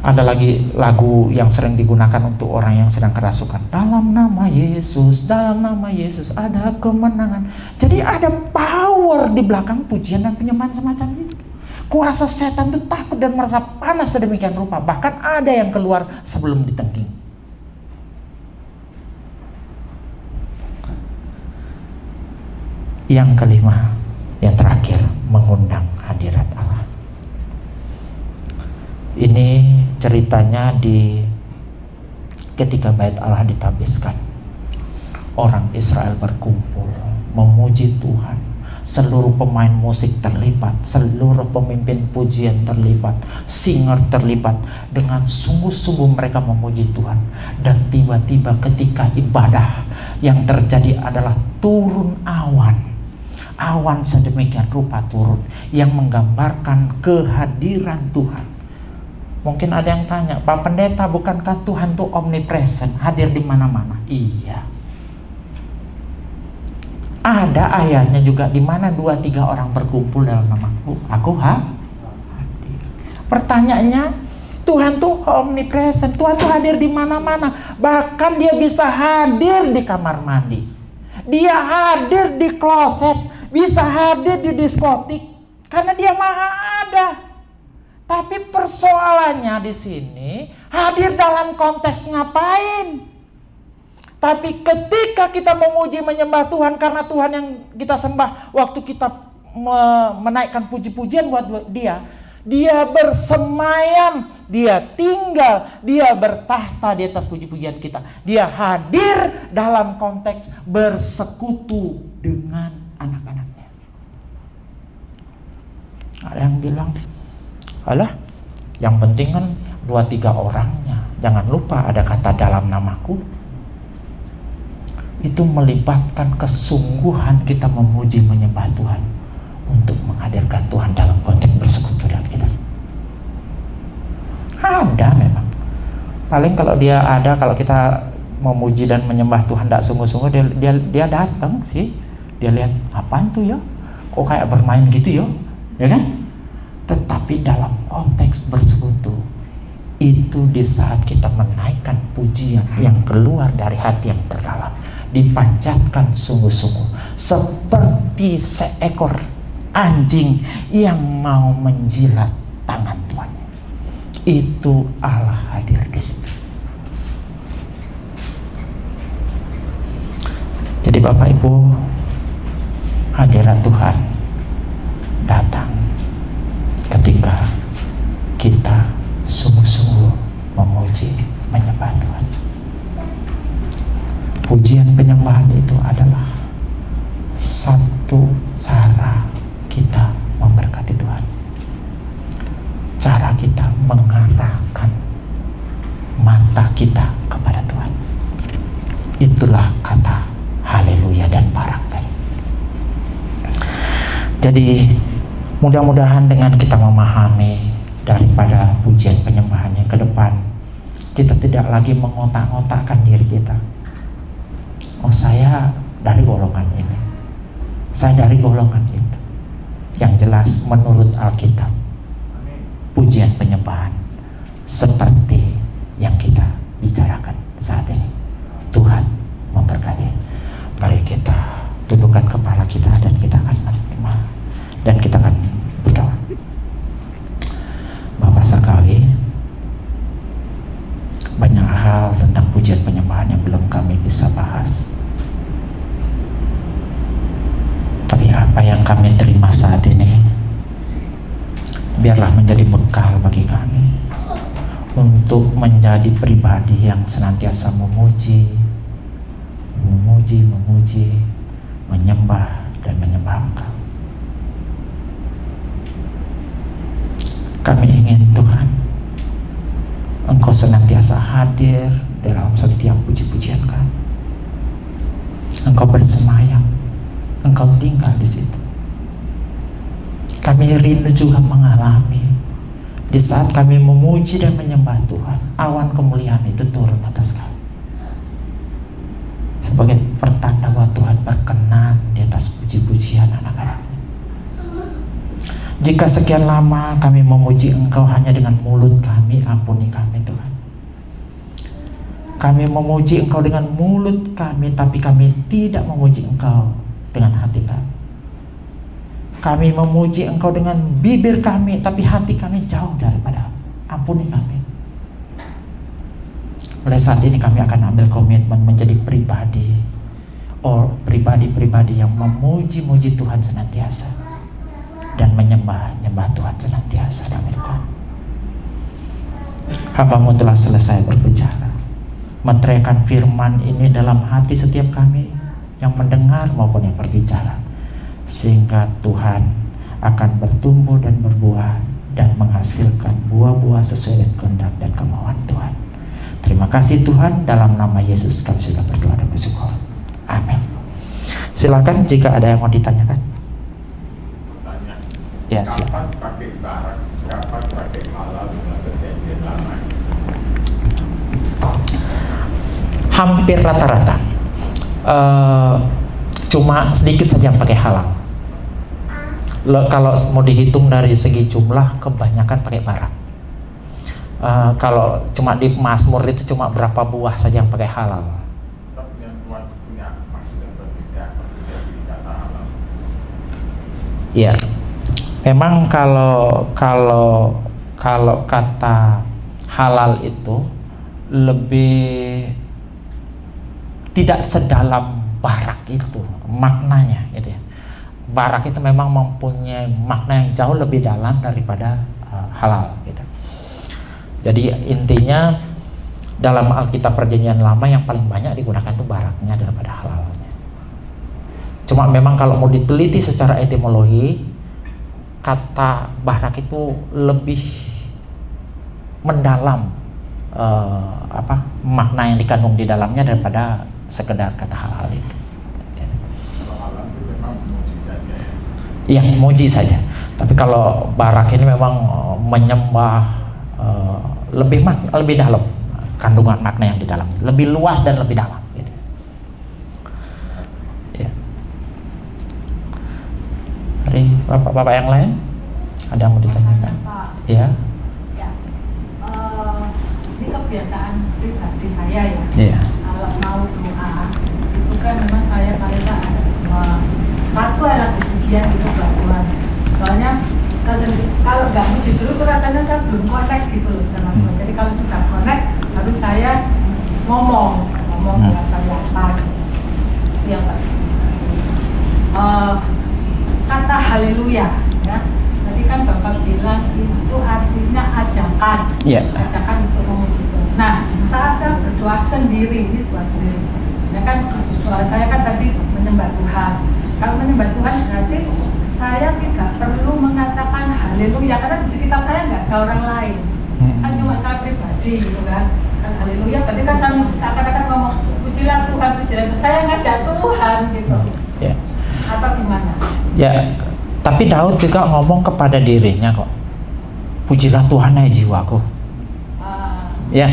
Speaker 3: Ada lagi lagu yang sering digunakan untuk orang yang sedang kerasukan. Dalam nama Yesus ada kemenangan. Jadi ada power di belakang pujian dan penyembahan semacam itu. Kuasa setan itu takut dan merasa panas sedemikian rupa. Bahkan ada yang keluar sebelum ditengking. Yang kelima, yang terakhir, mengundang hadirat Allah. Ini ceritanya ketika bait Allah ditabiskan. Orang Israel berkumpul memuji Tuhan. Seluruh pemain musik terlibat, seluruh pemimpin pujian terlibat, singer terlibat. Dengan sungguh-sungguh mereka memuji Tuhan. Dan tiba-tiba ketika ibadah, yang terjadi adalah turun awan. Awan sedemikian rupa turun yang menggambarkan kehadiran Tuhan. Mungkin ada yang tanya, Pak Pendeta, bukankah Tuhan itu omnipresent, hadir di mana-mana? Iya. Ada ayatnya juga, di mana 2-3 orang berkumpul dalam namaku, aku hadir. Pertanyaannya, Tuhan tuh omnipresent, Tuhan tuh hadir di mana-mana. Bahkan dia bisa hadir di kamar mandi. Dia hadir di kloset, bisa hadir di diskotik, karena dia maha ada. Tapi persoalannya di sini hadir dalam konteks ngapain? Tapi ketika kita memuji menyembah Tuhan, karena Tuhan yang kita sembah, waktu kita menaikkan puji-pujian buat dia, Dia bersemayam, dia tinggal, dia bertahta di atas puji-pujian kita. Dia hadir dalam konteks bersekutu dengan anak-anaknya. Ada yang bilang, alah, yang penting kan 2-3 orangnya. Jangan lupa ada kata dalam namaku. Itu melibatkan kesungguhan kita memuji menyembah Tuhan untuk menghadirkan Tuhan dalam konteks bersekutu dengan kita. Ada memang. Paling kalau dia ada, kalau kita memuji dan menyembah Tuhan tidak sungguh-sungguh, dia datang sih. Dia lihat, apaan tuh ya? Kok kayak bermain gitu ya? Ya kan? Tetapi dalam konteks bersekutu, itu di saat kita menaikkan pujian yang keluar dari hati yang terdalam, dipanjatkan sungguh-sungguh, seperti seekor anjing yang mau menjilat tangan tuannya. Itu Allah hadir di situ. Jadi Bapak Ibu, hadirat Tuhan datang ketika kita sungguh-sungguh memuji menyembah Tuhan. Pujian penyembahan itu adalah satu cara kita memberkati Tuhan, cara kita mengarahkan mata kita kepada Tuhan. Itulah kata haleluya dan barak tadi. Jadi mudah-mudahan dengan kita memahami daripada pujian penyembahannya ke depan, kita tidak lagi mengotak-ngotakkan diri kita. Oh, saya dari golongan ini, saya dari golongan itu. Yang jelas menurut Alkitab, pujian penyembahan seperti yang kita bicarakan saat ini. Tuhan memberkati. Mari kita tundukkan kepala kita dan kita akan menerima dan kita akan berdoa. Bapak sekali, banyak hal tentang pujian penyembahan yang belum kami bisa bahas. Tapi apa yang kami terima saat ini, biarlah menjadi bekal bagi kami untuk menjadi pribadi yang senantiasa memuji, menyembah dan menyembah Engkau. Kami ingin Tuhan, Engkau senantiasa hadir dalam setiap puji-pujian kami. Engkau bersemayam, Engkau tinggal di situ. Kami rindu juga mengalami di saat kami memuji dan menyembah Tuhan, awan kemuliaan itu turun atas kami sebagai pertanda bahwa Tuhan berkenan di atas puji-pujian anak-anaknya. Jika sekian lama kami memuji Engkau hanya dengan mulut kami, ampuni kami Tuhan. Kami memuji Engkau dengan mulut kami, tapi kami tidak memuji Engkau dengan hati kami. Kami memuji Engkau dengan bibir kami, tapi hati kami jauh daripada. Ampuni kami. Oleh saat ini kami akan ambil komitmen menjadi pribadi yang memuji-muji Tuhan senantiasa dan menyembah Tuhan senantiasa dalam hidup kami. Hamba-Mu telah selesai berbicara, menteriakan firman ini dalam hati setiap kami yang mendengar maupun yang berbicara, sehingga Tuhan akan bertumbuh dan berbuah dan menghasilkan buah-buah sesuai dengan kehendak dan kemauan Tuhan. Terima kasih Tuhan, dalam nama Yesus kami sudah berdoa dan bersyukur. Amin. Silakan jika ada yang mau ditanyakan. Ya, silakan.
Speaker 4: Kapan pakai barak, kapan pakai halal dalam perjanjian lama?
Speaker 3: Hampir rata-rata. Cuma sedikit saja yang pakai halal. Kalau mau dihitung dari segi jumlah, kebanyakan pakai barak. Kalau cuma di Mazmur itu cuma berapa buah saja yang pakai halal.
Speaker 4: Tapi yang Tuhan punya maksud yang berbeda dari kata halal.
Speaker 3: Iya. Memang kalau kata halal itu lebih tidak sedalam barak itu maknanya gitu ya. Barak itu memang mempunyai makna yang jauh lebih dalam daripada halal gitu. Jadi intinya dalam Alkitab Perjanjian Lama yang paling banyak digunakan itu baraknya daripada halalnya. Cuma memang kalau mau diteliti secara etimologi, kata barak itu lebih mendalam makna yang dikandung di dalamnya daripada sekedar kata halal itu.
Speaker 4: Kalau halal itu memang memuji saja ya.
Speaker 3: Ya, muji saja. Tapi kalau barak ini memang menyembah lebih dalam kandungan makna yang di dalam, lebih luas dan lebih dalam. Gitu. Ya. Dari bapak-bapak yang lain ada yang mau ditanyakan? Ya.
Speaker 5: Ini kebiasaan pribadi saya ya.
Speaker 3: Iya.
Speaker 5: Kalau mau doa itu kan memang saya paling tak ada satu alat pujian itu Tuhan. Soalnya saya sendiri kalau nggak muji dulu tuh rasanya saya belum connect gitu loh sama Tuhan. Jadi kalau sudah connect baru saya ngomong bahwa saya apa gitu. Itu yang penting. Kata haleluya ya. Tadi kan Bapak bilang itu artinya ajakan.
Speaker 3: Iya.
Speaker 5: Ajakan untuk memuji Tuhan. Nah, saat saya berdoa sendiri, ini doa sendiri. Ya kan doa saya kan tadi menyembah Tuhan. Kalau menyembah Tuhan berarti saya tidak perlu mengatakan haleluya karena di sekitar saya nggak ada orang lain. Kan cuma saya pribadi gitu kan. Kan haleluya berarti kan saya seakan-akan ngomong pujilah Tuhan, pujilah Tuhan. Saya ngajak Tuhan gitu.
Speaker 3: Ya.
Speaker 5: Atau gimana?
Speaker 3: Ya. Tapi Daud juga ngomong kepada dirinya kok, pujilah Tuhan ya jiwaku. Ya,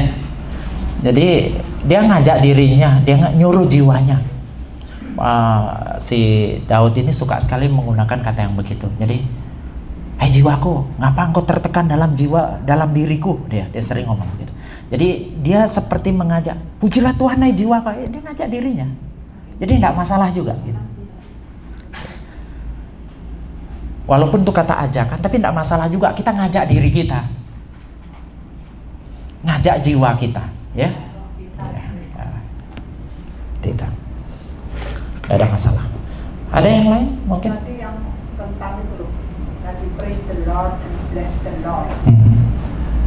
Speaker 3: jadi dia ngajak dirinya, dia nyuruh jiwanya. Si Daud ini suka sekali menggunakan kata yang begitu. Jadi, hai jiwaku, ngapa engkau tertekan dalam diriku? Dia sering ngomong begitu. Jadi dia seperti mengajak, pujilah Tuhan hai jiwaku. Dia ngajak dirinya. Jadi tidak masalah juga gitu. Walaupun itu kata ajakan, tapi tidak masalah juga kita ngajak diri kita, ngajak jiwa kita, ya. Tidak ada masalah. Ada yang lain mungkin?
Speaker 6: Tadi yang tentang itu loh, tadi praise the Lord and bless the Lord.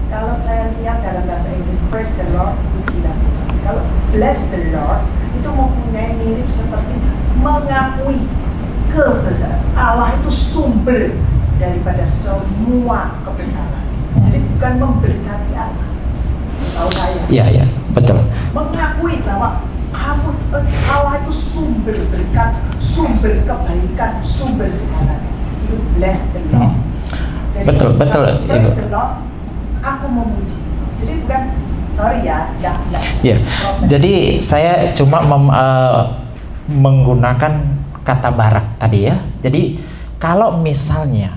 Speaker 6: Kalau saya lihat dalam bahasa Inggris praise the Lord, pujilah Tuhan. Kalau bless the Lord itu mempunyai mirip seperti mengakui kebesaran Allah itu sumber daripada semua kebesaran. Jadi bukan memberkati Allah. Tahu saya?
Speaker 3: Iya, betul.
Speaker 6: Mengakui bahwa Allah itu sumber berkat, sumber kebaikan, sumber segalanya. Itu bless the Lord. Jadi,
Speaker 3: Betul.
Speaker 6: Bless the Lord, aku memuji. Jadi bukan, sorry ya, enggak.
Speaker 3: Ya. Jadi saya cuma menggunakan kata barak tadi ya. Jadi kalau misalnya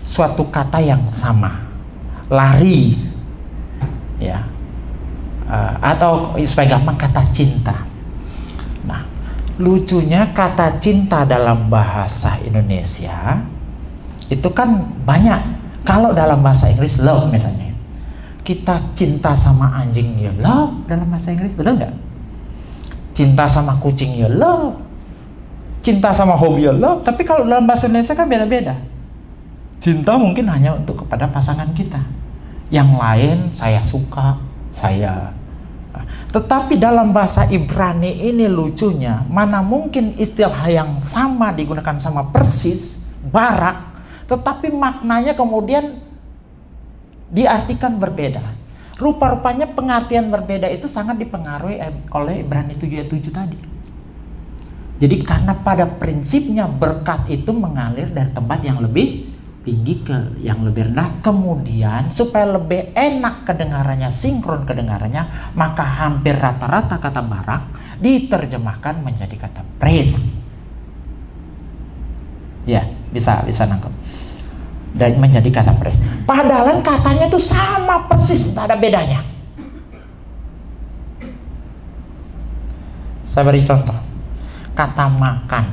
Speaker 3: suatu kata yang sama, lari, ya, atau supaya gampang kata cinta. Nah, lucunya kata cinta dalam bahasa Indonesia itu kan banyak. Kalau dalam bahasa Inggris love misalnya, kita cinta sama anjing ya love dalam bahasa Inggris, betul nggak? Cinta sama kucing ya love. Cinta sama hobi ya love, tapi kalau dalam bahasa Indonesia kan beda-beda. Cinta mungkin hanya untuk kepada pasangan kita. Yang lain saya suka, saya. Tetapi dalam bahasa Ibrani ini lucunya, mana mungkin istilah yang sama digunakan sama persis, barak, tetapi maknanya kemudian diartikan berbeda. Rupa-rupanya pengertian berbeda itu sangat dipengaruhi oleh Ibrani 7:7 tadi. Jadi karena pada prinsipnya berkat itu mengalir dari tempat yang lebih tinggi ke yang lebih rendah, kemudian supaya lebih enak kedengarannya, sinkron kedengarannya, maka hampir rata-rata kata barak diterjemahkan menjadi kata praise. Ya, bisa nangkep. Dan menjadi kata praise. Padahal katanya itu sama persis, tidak ada bedanya. Saya beri contoh. Kata makan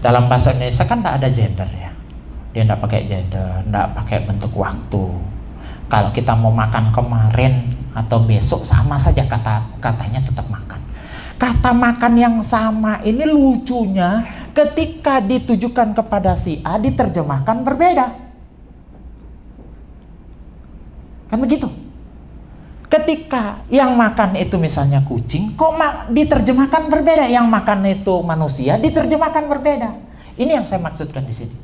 Speaker 3: dalam bahasa Indonesia kan tidak ada gender ya. Dia tidak pakai gender, tidak pakai bentuk waktu. Kalau kita mau makan kemarin atau besok sama saja katanya tetap makan. Kata makan yang sama ini lucunya ketika ditujukan kepada si A diterjemahkan berbeda. Kan begitu. Ketika yang makan itu misalnya kucing, kok diterjemahkan berbeda. Yang makan itu manusia, diterjemahkan berbeda. Ini yang saya maksudkan di sini.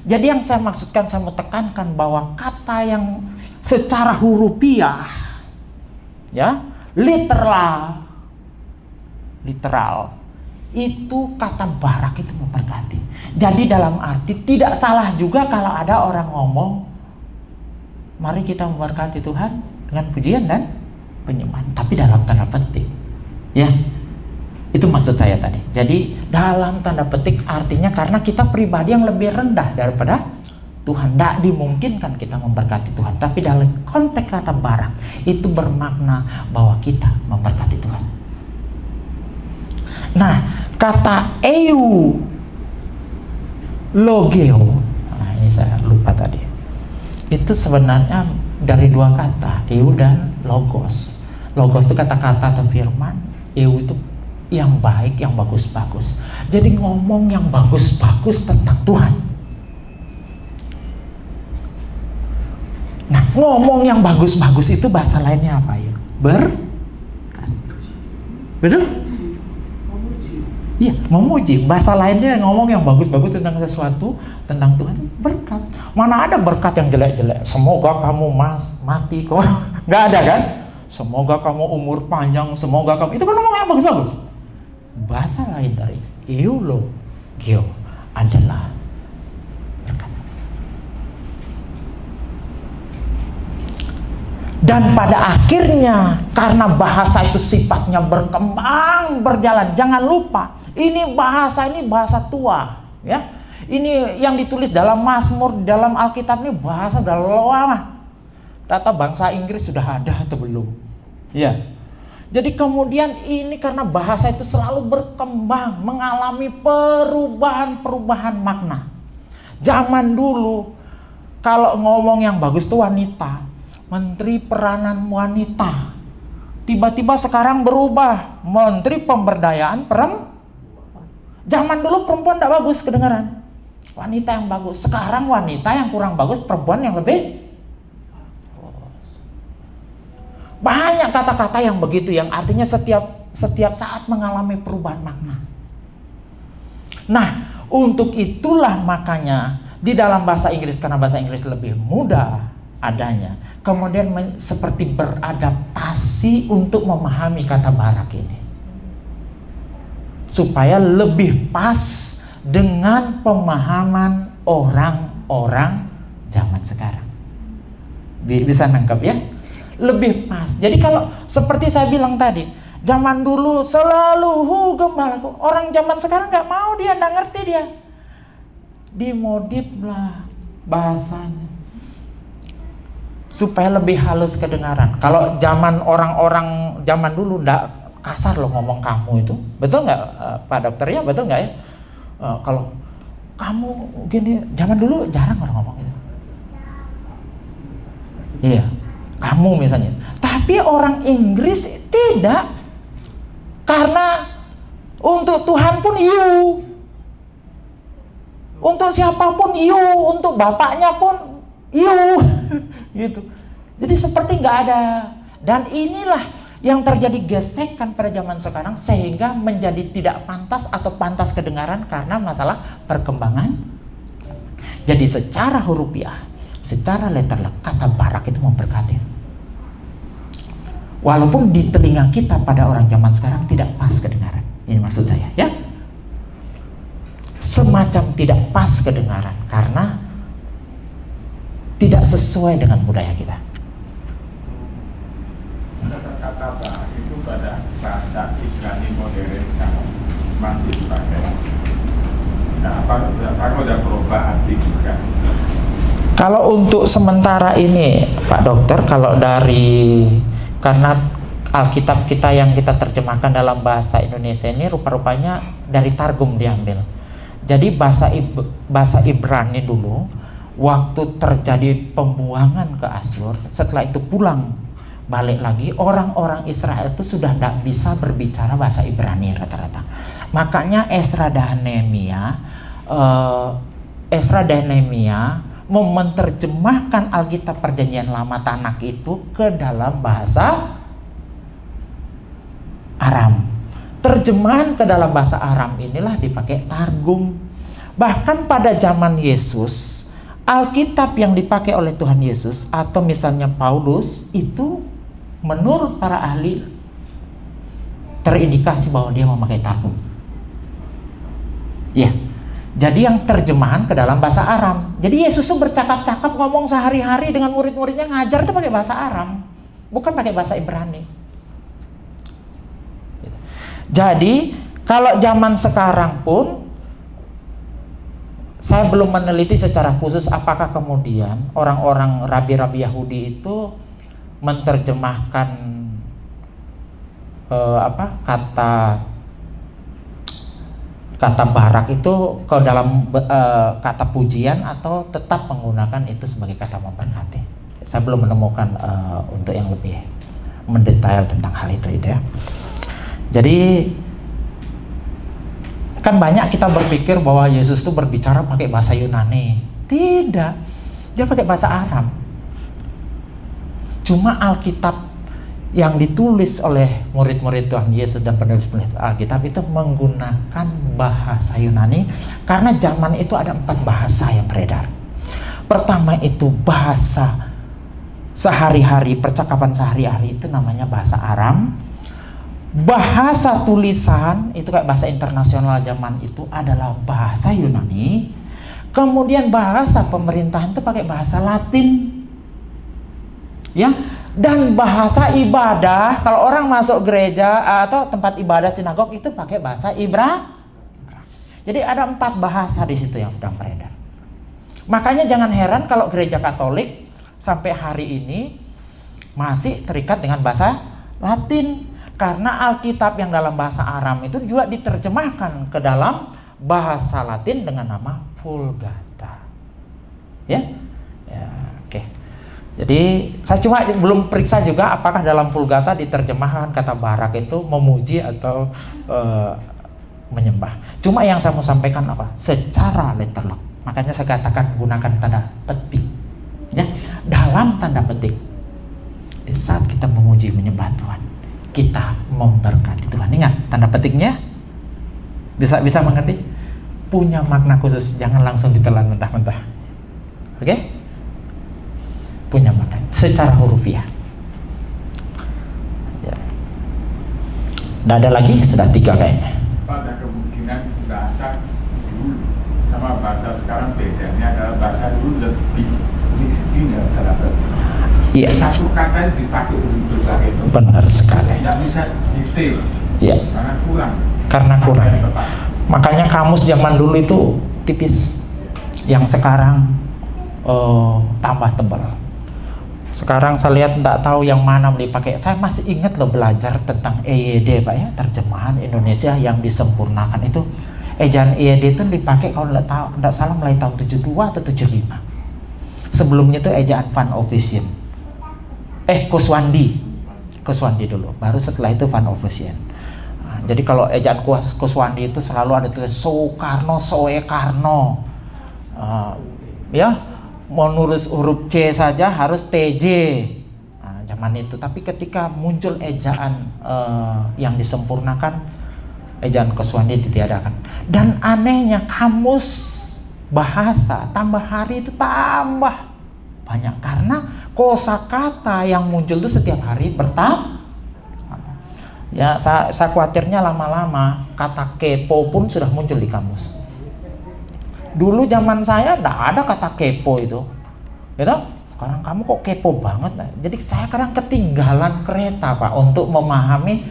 Speaker 3: Jadi yang saya maksudkan, saya mau tekankan bahwa kata yang secara hurufiah, ya, literal, itu kata barak itu memberkati. Jadi dalam arti tidak salah juga kalau ada orang ngomong, mari kita memberkati Tuhan dengan pujian dan penyembahan, tapi dalam tanda petik, ya, itu maksud saya tadi. Jadi dalam tanda petik artinya karena kita pribadi yang lebih rendah daripada Tuhan, tidak dimungkinkan kita memberkati Tuhan. Tapi dalam konteks kata barak itu bermakna bahwa kita memberkati Tuhan. Nah, kata eu logeo, nah ini saya lupa tadi, itu sebenarnya dari dua kata, eu dan logos. Logos itu kata-kata atau firman, eu itu yang baik, yang bagus-bagus. Jadi ngomong yang bagus-bagus tentang Tuhan. Nah, ngomong yang bagus-bagus itu bahasa lainnya apa ya? Berkat. Betul? Iya, memuji. Bahasa lainnya ngomong yang bagus-bagus tentang sesuatu, tentang Tuhan, berkat. Mana ada berkat yang jelek-jelek? Semoga kamu mati kok. Nggak ada kan? Semoga kamu umur panjang, semoga kamu. Itu kan ngomong yang bagus-bagus. Bahasa lain dari eulogio adalah berkat. Dan pada akhirnya, karena bahasa itu sifatnya berkembang, berjalan, jangan lupa, ini bahasa tua, ya. Ini yang ditulis dalam Mazmur, dalam Alkitab ini bahasa sudah lama. Data bangsa Inggris sudah ada atau belum? Ya. Jadi kemudian ini karena bahasa itu selalu berkembang, mengalami perubahan makna. Zaman dulu, kalau ngomong yang bagus itu wanita, menteri peranan wanita. Tiba-tiba sekarang berubah, menteri pemberdayaan perempuan. Zaman dulu perempuan tidak bagus kedengaran, wanita yang bagus. Sekarang wanita yang kurang bagus, perempuan yang lebih bagus. Banyak kata-kata yang begitu, yang artinya setiap saat mengalami perubahan makna. Nah, untuk itulah makanya di dalam bahasa Inggris, karena bahasa Inggris lebih mudah adanya, kemudian seperti beradaptasi untuk memahami kata barak ini supaya lebih pas dengan pemahaman orang-orang zaman sekarang. Bisa nangkep ya? Lebih pas. Jadi kalau seperti saya bilang tadi, zaman dulu selalu gembalaku, orang zaman sekarang nggak mau, dia nggak ngerti, dia dimodif lah bahasanya supaya lebih halus kedengaran. Kalau zaman orang-orang zaman dulu ndak kasar loh ngomong kamu itu, betul nggak Pak Dokter ya, betul nggak ya? Kalau kamu gini, zaman dulu jarang orang ngomong itu. Iya, kamu misalnya. Tapi orang Inggris tidak, karena untuk Tuhan pun you, untuk siapapun you, untuk bapaknya pun you, gitu. Jadi seperti nggak ada. Dan inilah yang terjadi gesekan pada zaman sekarang, sehingga menjadi tidak pantas atau pantas kedengaran karena masalah perkembangan. Jadi secara hurufiah, secara letterlek, kata barak itu memberkati. Walaupun di telinga kita pada orang zaman sekarang tidak pas kedengaran. Ini maksud saya ya. Semacam tidak pas kedengaran karena tidak sesuai dengan budaya kita.
Speaker 4: Kata barak itu pada bahasa Ibrani modern sekarang masih dipakai. Nah, apa udah berubah arti juga?
Speaker 3: Kalau untuk sementara ini Pak Dokter, kalau dari, karena Alkitab kita yang kita terjemahkan dalam bahasa Indonesia ini rupa-rupanya dari Targum diambil. Jadi bahasa Ibrani dulu, waktu terjadi pembuangan ke Asyur, setelah itu pulang balik lagi, orang-orang Israel itu sudah tidak bisa berbicara bahasa Ibrani rata-rata. Makanya Esra dan Nehemia menerjemahkan Alkitab Perjanjian Lama Tanakh itu ke dalam bahasa Aram. Terjemahan ke dalam bahasa Aram inilah dipakai Targum. Bahkan pada zaman Yesus, Alkitab yang dipakai oleh Tuhan Yesus atau misalnya Paulus itu menurut para ahli terindikasi bahwa dia memakai Targum. Ya. Jadi yang terjemahan ke dalam bahasa Aram. Jadi Yesus tuh bercakap-cakap ngomong sehari-hari dengan murid-muridnya, ngajar itu pakai bahasa Aram, bukan pakai bahasa Ibrani. Jadi kalau zaman sekarang pun saya belum meneliti secara khusus apakah kemudian orang-orang rabi-rabi Yahudi itu menerjemahkan kata barak itu ke dalam kata pujian atau tetap menggunakan itu sebagai kata memberkati. Saya belum menemukan untuk yang lebih mendetail tentang hal itu ya. Jadi kan banyak kita berpikir bahwa Yesus itu berbicara pakai bahasa Yunani. Tidak, dia pakai bahasa Aram. Cuma Alkitab yang ditulis oleh murid-murid Tuhan Yesus dan penulis-penulis Alkitab itu menggunakan bahasa Yunani karena zaman itu ada 4 bahasa yang beredar. Pertama itu bahasa sehari-hari, percakapan sehari-hari itu namanya bahasa Aram. Bahasa tulisan itu kayak bahasa internasional zaman itu adalah bahasa Yunani. Kemudian bahasa pemerintahan itu pakai bahasa Latin. Ya. Dan bahasa ibadah, kalau orang masuk gereja atau tempat ibadah sinagog itu pakai bahasa Ibrani. Jadi ada 4 bahasa di situ yang sedang beredar. Makanya jangan heran kalau gereja Katolik sampai hari ini masih terikat dengan bahasa Latin, karena Alkitab yang dalam bahasa Aram itu juga diterjemahkan ke dalam bahasa Latin dengan nama Vulgata. Ya, oke. Jadi saya cuma belum periksa juga apakah dalam Vulgata diterjemahkan kata barak itu memuji atau menyembah. Cuma yang saya mau sampaikan apa? Secara letterlock. Makanya saya katakan gunakan tanda petik. Ya, dalam tanda petik. Di saat kita memuji menyembah Tuhan, kita memberkati Tuhan. Ingat tanda petiknya. Bisa mengerti? Punya makna khusus. Jangan langsung ditelan mentah-mentah. Oke? Punya makna secara hurufiah. Ya. Nggak ada lagi, sudah 3 kayaknya.
Speaker 4: Pada kemungkinan bahasa dulu sama bahasa sekarang bedanya adalah bahasa dulu lebih miskin dalam
Speaker 3: Iya.
Speaker 4: Satu kata dipakai untuk berbagai tempat.
Speaker 3: Benar sekali.
Speaker 4: Tidak bisa detail.
Speaker 3: Iya. Karena kurang. Makanya kamus zaman dulu itu tipis, yang sekarang tambah tebal. Sekarang saya lihat tidak tahu yang mana dipakai. Saya masih ingat loh belajar tentang EYD Pak ya, terjemahan Indonesia yang disempurnakan itu. Ejaan EYD itu dipakai kalau tidak salah mulai tahun 72 atau 75. Sebelumnya itu ejaan Van Officiën. Kuswandi dulu. Baru setelah itu Van Officiën. Nah, jadi kalau ejaan Kuswandi itu selalu ada tulisan Soekarno, Soekarno. Ya. Mau nulis huruf C saja harus TJ. Nah, zaman itu. Tapi ketika muncul ejaan yang disempurnakan, ejaan Kuswandi ditiadakan. Dan anehnya kamus bahasa tambah hari itu tambah banyak karena kosakata yang muncul itu setiap hari bertambah. Ya, saya khawatirnya lama-lama kata kepo pun sudah muncul di kamus. Dulu zaman saya tidak ada kata kepo itu, gitu. Sekarang kamu kok kepo banget. Nah, jadi saya kadang ketinggalan kereta Pak untuk memahami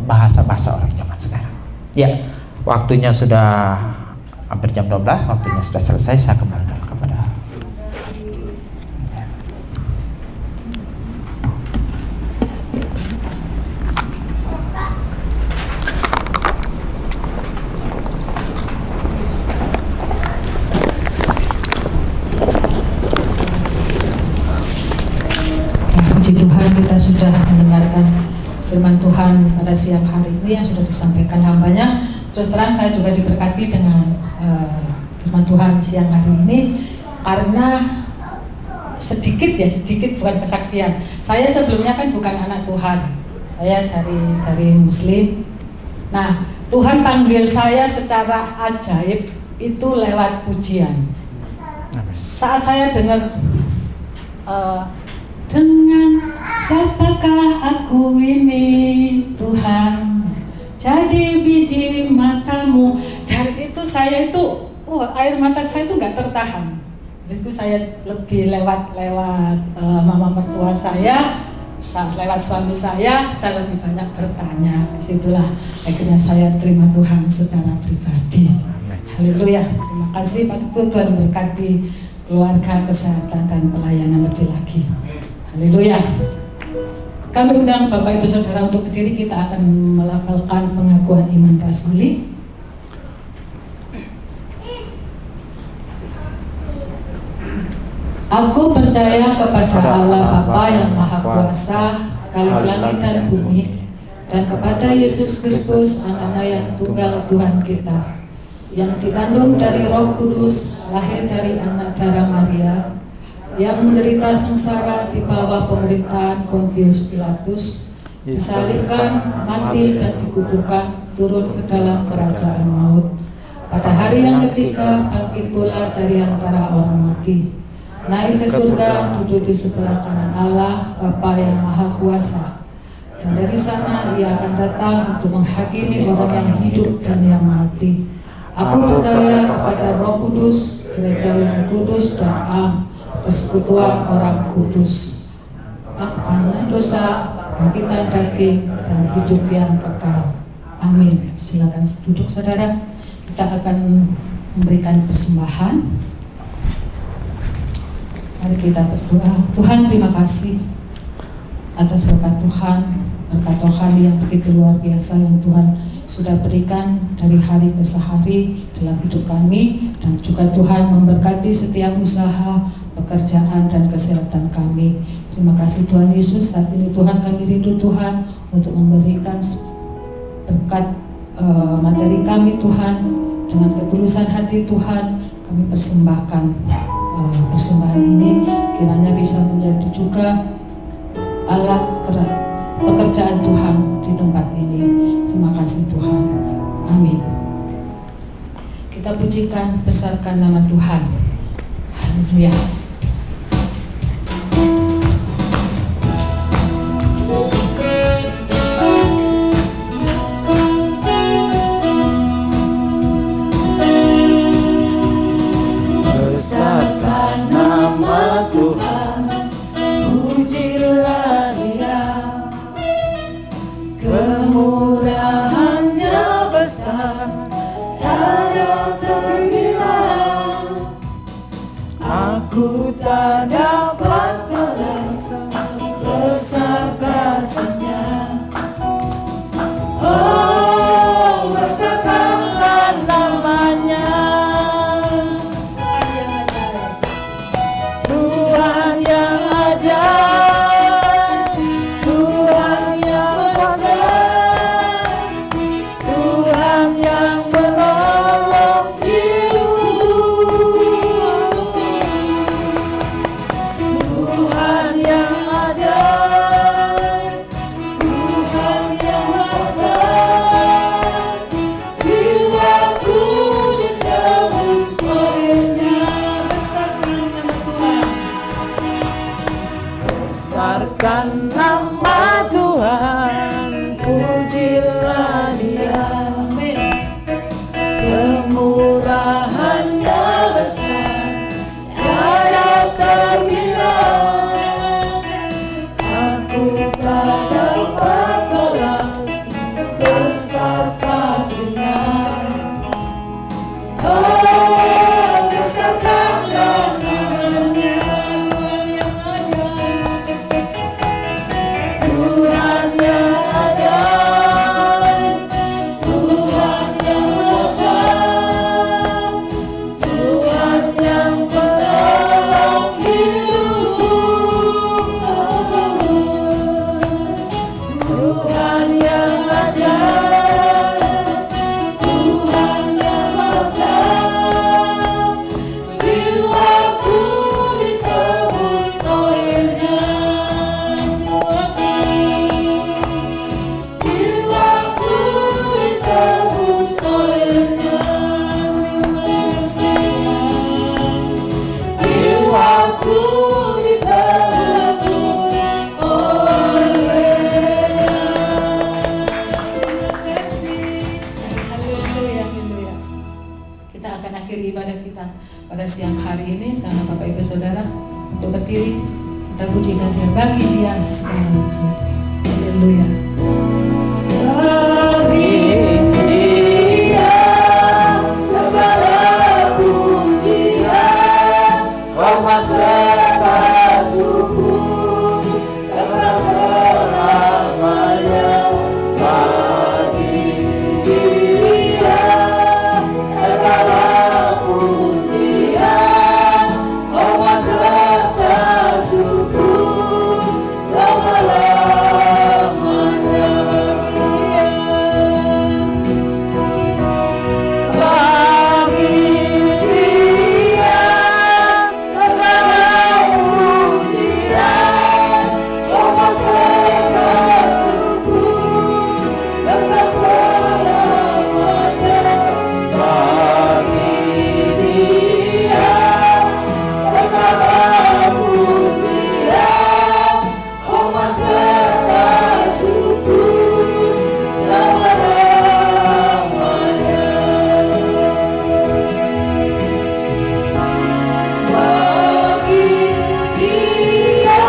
Speaker 3: bahasa-bahasa orang zaman sekarang. Ya, waktunya sudah hampir jam 12, waktunya sudah selesai. Saya kembalikan kepada
Speaker 2: Tuhan, kita sudah mendengarkan firman Tuhan pada siang hari ini yang sudah disampaikan hambanya. Terus terang saya juga diberkati dengan firman Tuhan siang hari ini karena sedikit bukan kesaksian. Saya sebelumnya kan bukan anak Tuhan, saya dari Muslim. Nah, Tuhan panggil saya secara ajaib itu lewat pujian. Saat saya dengar dengan siapakah aku ini Tuhan, jadi biji matamu. Dari itu saya itu, air mata saya itu nggak tertahan. Dari itu saya lebih lewat mama mertua saya, lewat suami saya lebih banyak bertanya. Disitulah akhirnya saya terima Tuhan secara pribadi. Haleluya. Terima kasih Pak Ketua, Tuhan berkati keluarga, kesehatan dan pelayanan lebih lagi. Haleluya. Kami undang Bapak Ibu Saudara untuk berdiri, kita akan melafalkan pengakuan iman rasuli. Aku percaya kepada Allah Bapa yang Maha Kuasa, Khalik langit dan bumi, dan kepada Yesus Kristus, Anak-nya yang tunggal Tuhan kita, yang dikandung dari Roh Kudus, lahir dari anak darah Maria, yang menderita sengsara di bawah pemerintahan Pontius Pilatus, disalibkan, mati dan dikuburkan, turun ke dalam kerajaan maut. Pada hari yang ketiga bangkit pula dari antara orang mati, naik ke surga, duduk di sebelah kanan Allah Bapa yang Maha Kuasa, dan dari sana Ia akan datang untuk menghakimi orang yang hidup dan yang mati. Aku percaya kepada Roh Kudus, gereja yang kudus dan am, persekutuan orang kudus, pengampunan dosa, kebangkitan daging, dan hidup yang kekal. Amin. Silakan duduk saudara. Kita akan memberikan persembahan. Mari kita berdoa. Tuhan, terima kasih atas berkat Tuhan, berkat rohani yang begitu luar biasa yang Tuhan sudah berikan dari hari ke hari dalam hidup kami, dan juga Tuhan memberkati setiap usaha, pekerjaan dan kesehatan kami. Terima kasih Tuhan Yesus. Saat ini Tuhan, kami rindu Tuhan untuk memberikan berkat materi kami Tuhan. Dengan ketulusan hati Tuhan, kami persembahkan persembahan ini, kiranya bisa menjadi juga alat pekerjaan Tuhan di tempat ini. Terima kasih Tuhan. Amin. Kita pujikan, besarkan nama Tuhan. Haleluya. Besarkan nama Tuhan, pujilah Dia. Kemurahannya besar, tiada terhingga. Aku tak dapat balas besar kasih-Nya. Oh, besarkanlah namanya. Tuhan yang ajaib, Tuhan yang besar, Tuhan yang menolong hidupku. pada siang hari ini sama Bapak Ibu Saudara untuk berdiri kita pujikan Dia, bagi Dia segala pujian. Haleluya. Bagi Dia segala pujian, hormat serta syukur kekal selamanya. Bagi Dia segala pujian, hormat serta syukur selama-lamanya. Bagi Dia segala pujian, hormat serta syukur kekal selamanya. Bagi Dia segala pujian, hormat serta syukur selama-lamanya. Bagi Dia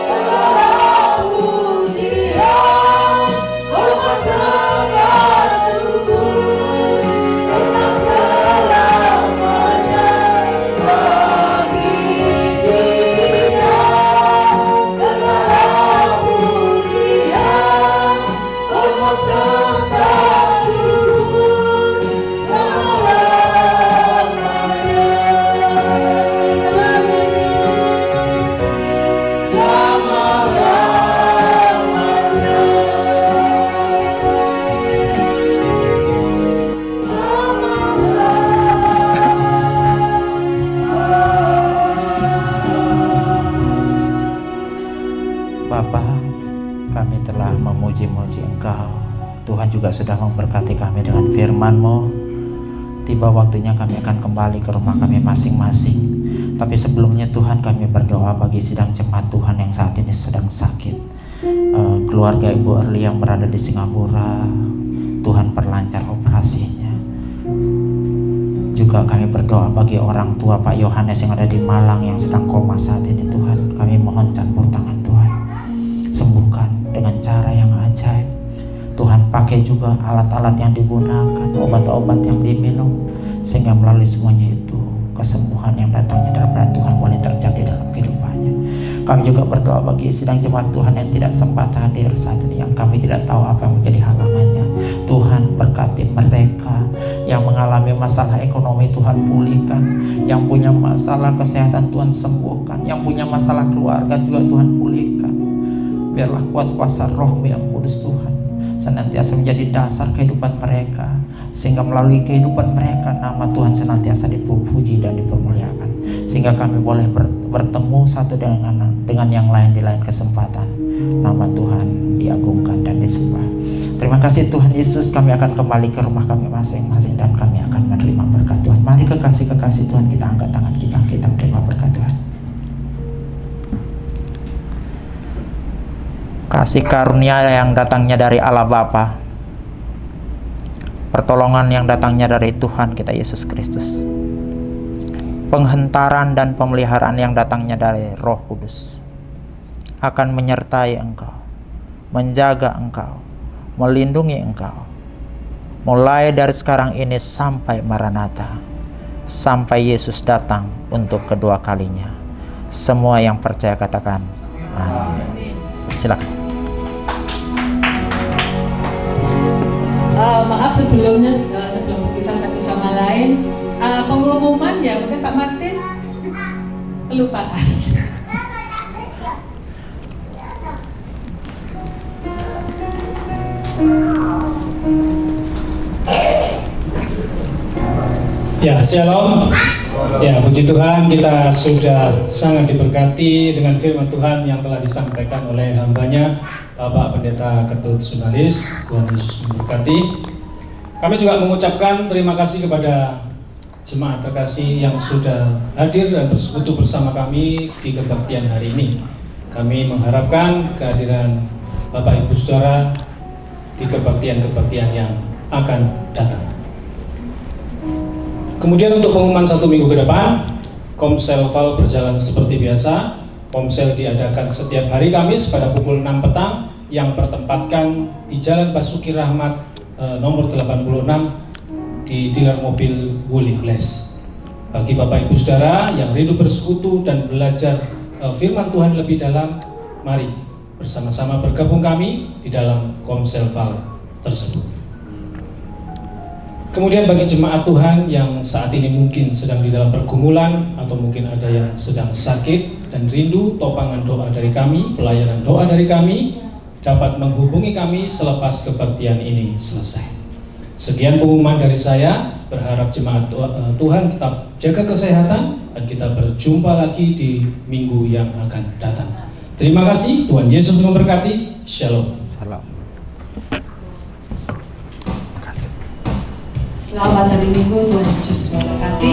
Speaker 2: segala pujian, hormat serta syukur kekal selamanya. Bagi Dia segala pujian, hormat serta syukur
Speaker 3: Bapa, kami telah memuji-muji Engkau. Tuhan juga sudah memberkati kami dengan firman-Mu. Tiba waktunya kami akan kembali ke rumah kami masing-masing. Tapi sebelumnya Tuhan, kami berdoa bagi sidang jemaat Tuhan yang saat ini sedang sakit. Keluarga Ibu Erli yang berada di Singapura, Tuhan perlancar operasinya. Juga kami berdoa bagi orang tua Pak Yohanes yang ada di Malang yang sedang koma saat ini. Tuhan, kami mohon campur tangan Tuhan, sembuhkan dengan cara yang ajaib. Tuhan, pakai juga alat-alat yang digunakan, obat-obat yang diminum, sehingga melalui semuanya itu kesembuhan yang datangnya daripada Tuhan boleh terjadi dalam kehidupannya. Kami juga berdoa bagi sidang jemaat Tuhan yang tidak sempat hadir saat ini, yang kami tidak tahu apa yang menjadi halangannya. Tuhan, berkati mereka yang mengalami masalah ekonomi, Tuhan pulihkan. Yang punya masalah kesehatan, Tuhan sembuhkan. Yang punya masalah keluarga juga Tuhan pulihkan. Biarlah kuat kuasa Roh-Mu yang kudus Tuhan senantiasa menjadi dasar kehidupan mereka, sehingga melalui kehidupan mereka nama Tuhan senantiasa dipuji dan dipermuliakan, sehingga kami boleh bertemu satu dengan yang lain di lain kesempatan. Nama Tuhan diagungkan dan disembah. Terima kasih Tuhan Yesus. Kami akan kembali ke rumah kami masing-masing dan kami akan menerima berkat Tuhan. Mari kekasih-kekasih Tuhan, kita angkat tangan kita menerima berkat Tuhan. Kasih karunia yang datangnya dari Allah Bapa, pertolongan yang datangnya dari Tuhan kita Yesus Kristus, penghentaran dan pemeliharaan yang datangnya dari Roh Kudus akan menyertai engkau, menjaga engkau, melindungi engkau, mulai dari sekarang ini sampai Maranatha, sampai Yesus datang untuk kedua kalinya. Semua yang percaya katakan amin. Silakan.
Speaker 2: Maaf sebelum berpisah satu sama lain, pengumuman ya, mungkin Pak Martin kelupaan.
Speaker 7: Ya, shalom. Ya, puji Tuhan, kita sudah sangat diberkati dengan firman Tuhan yang telah disampaikan oleh hambanya Bapak Pendeta Ketut Sunalis. Tuhan Yesus memberkati. Kami juga mengucapkan terima kasih kepada jemaat terkasih yang sudah hadir dan bersekutu bersama kami di kebaktian hari ini. Kami mengharapkan kehadiran Bapak Ibu Saudara di kebaktian-kebaktian yang akan datang. Kemudian untuk pengumuman 1 minggu ke depan, Komsel Val berjalan seperti biasa. Komsel diadakan setiap hari Kamis pada pukul 6 petang yang bertempatkan di Jalan Basuki Rahmat nomor 86 di dealer mobil Wuling Bless. Bagi Bapak Ibu Saudara yang rindu bersekutu dan belajar firman Tuhan lebih dalam, mari bersama-sama bergabung kami di dalam Komsel Val tersebut. Kemudian bagi jemaat Tuhan yang saat ini mungkin sedang di dalam pergumulan atau mungkin ada yang sedang sakit dan rindu topangan doa dari kami, pelayanan doa dari kami, dapat menghubungi kami selepas kebaktian ini selesai. Sekian pengumuman dari saya, berharap jemaat Tuhan tetap jaga kesehatan dan kita berjumpa lagi di minggu yang akan datang. Terima kasih, Tuhan Yesus memberkati. Shalom.
Speaker 3: Salam.
Speaker 1: Selamat hari Minggu, Tuhan Yesus memberkati.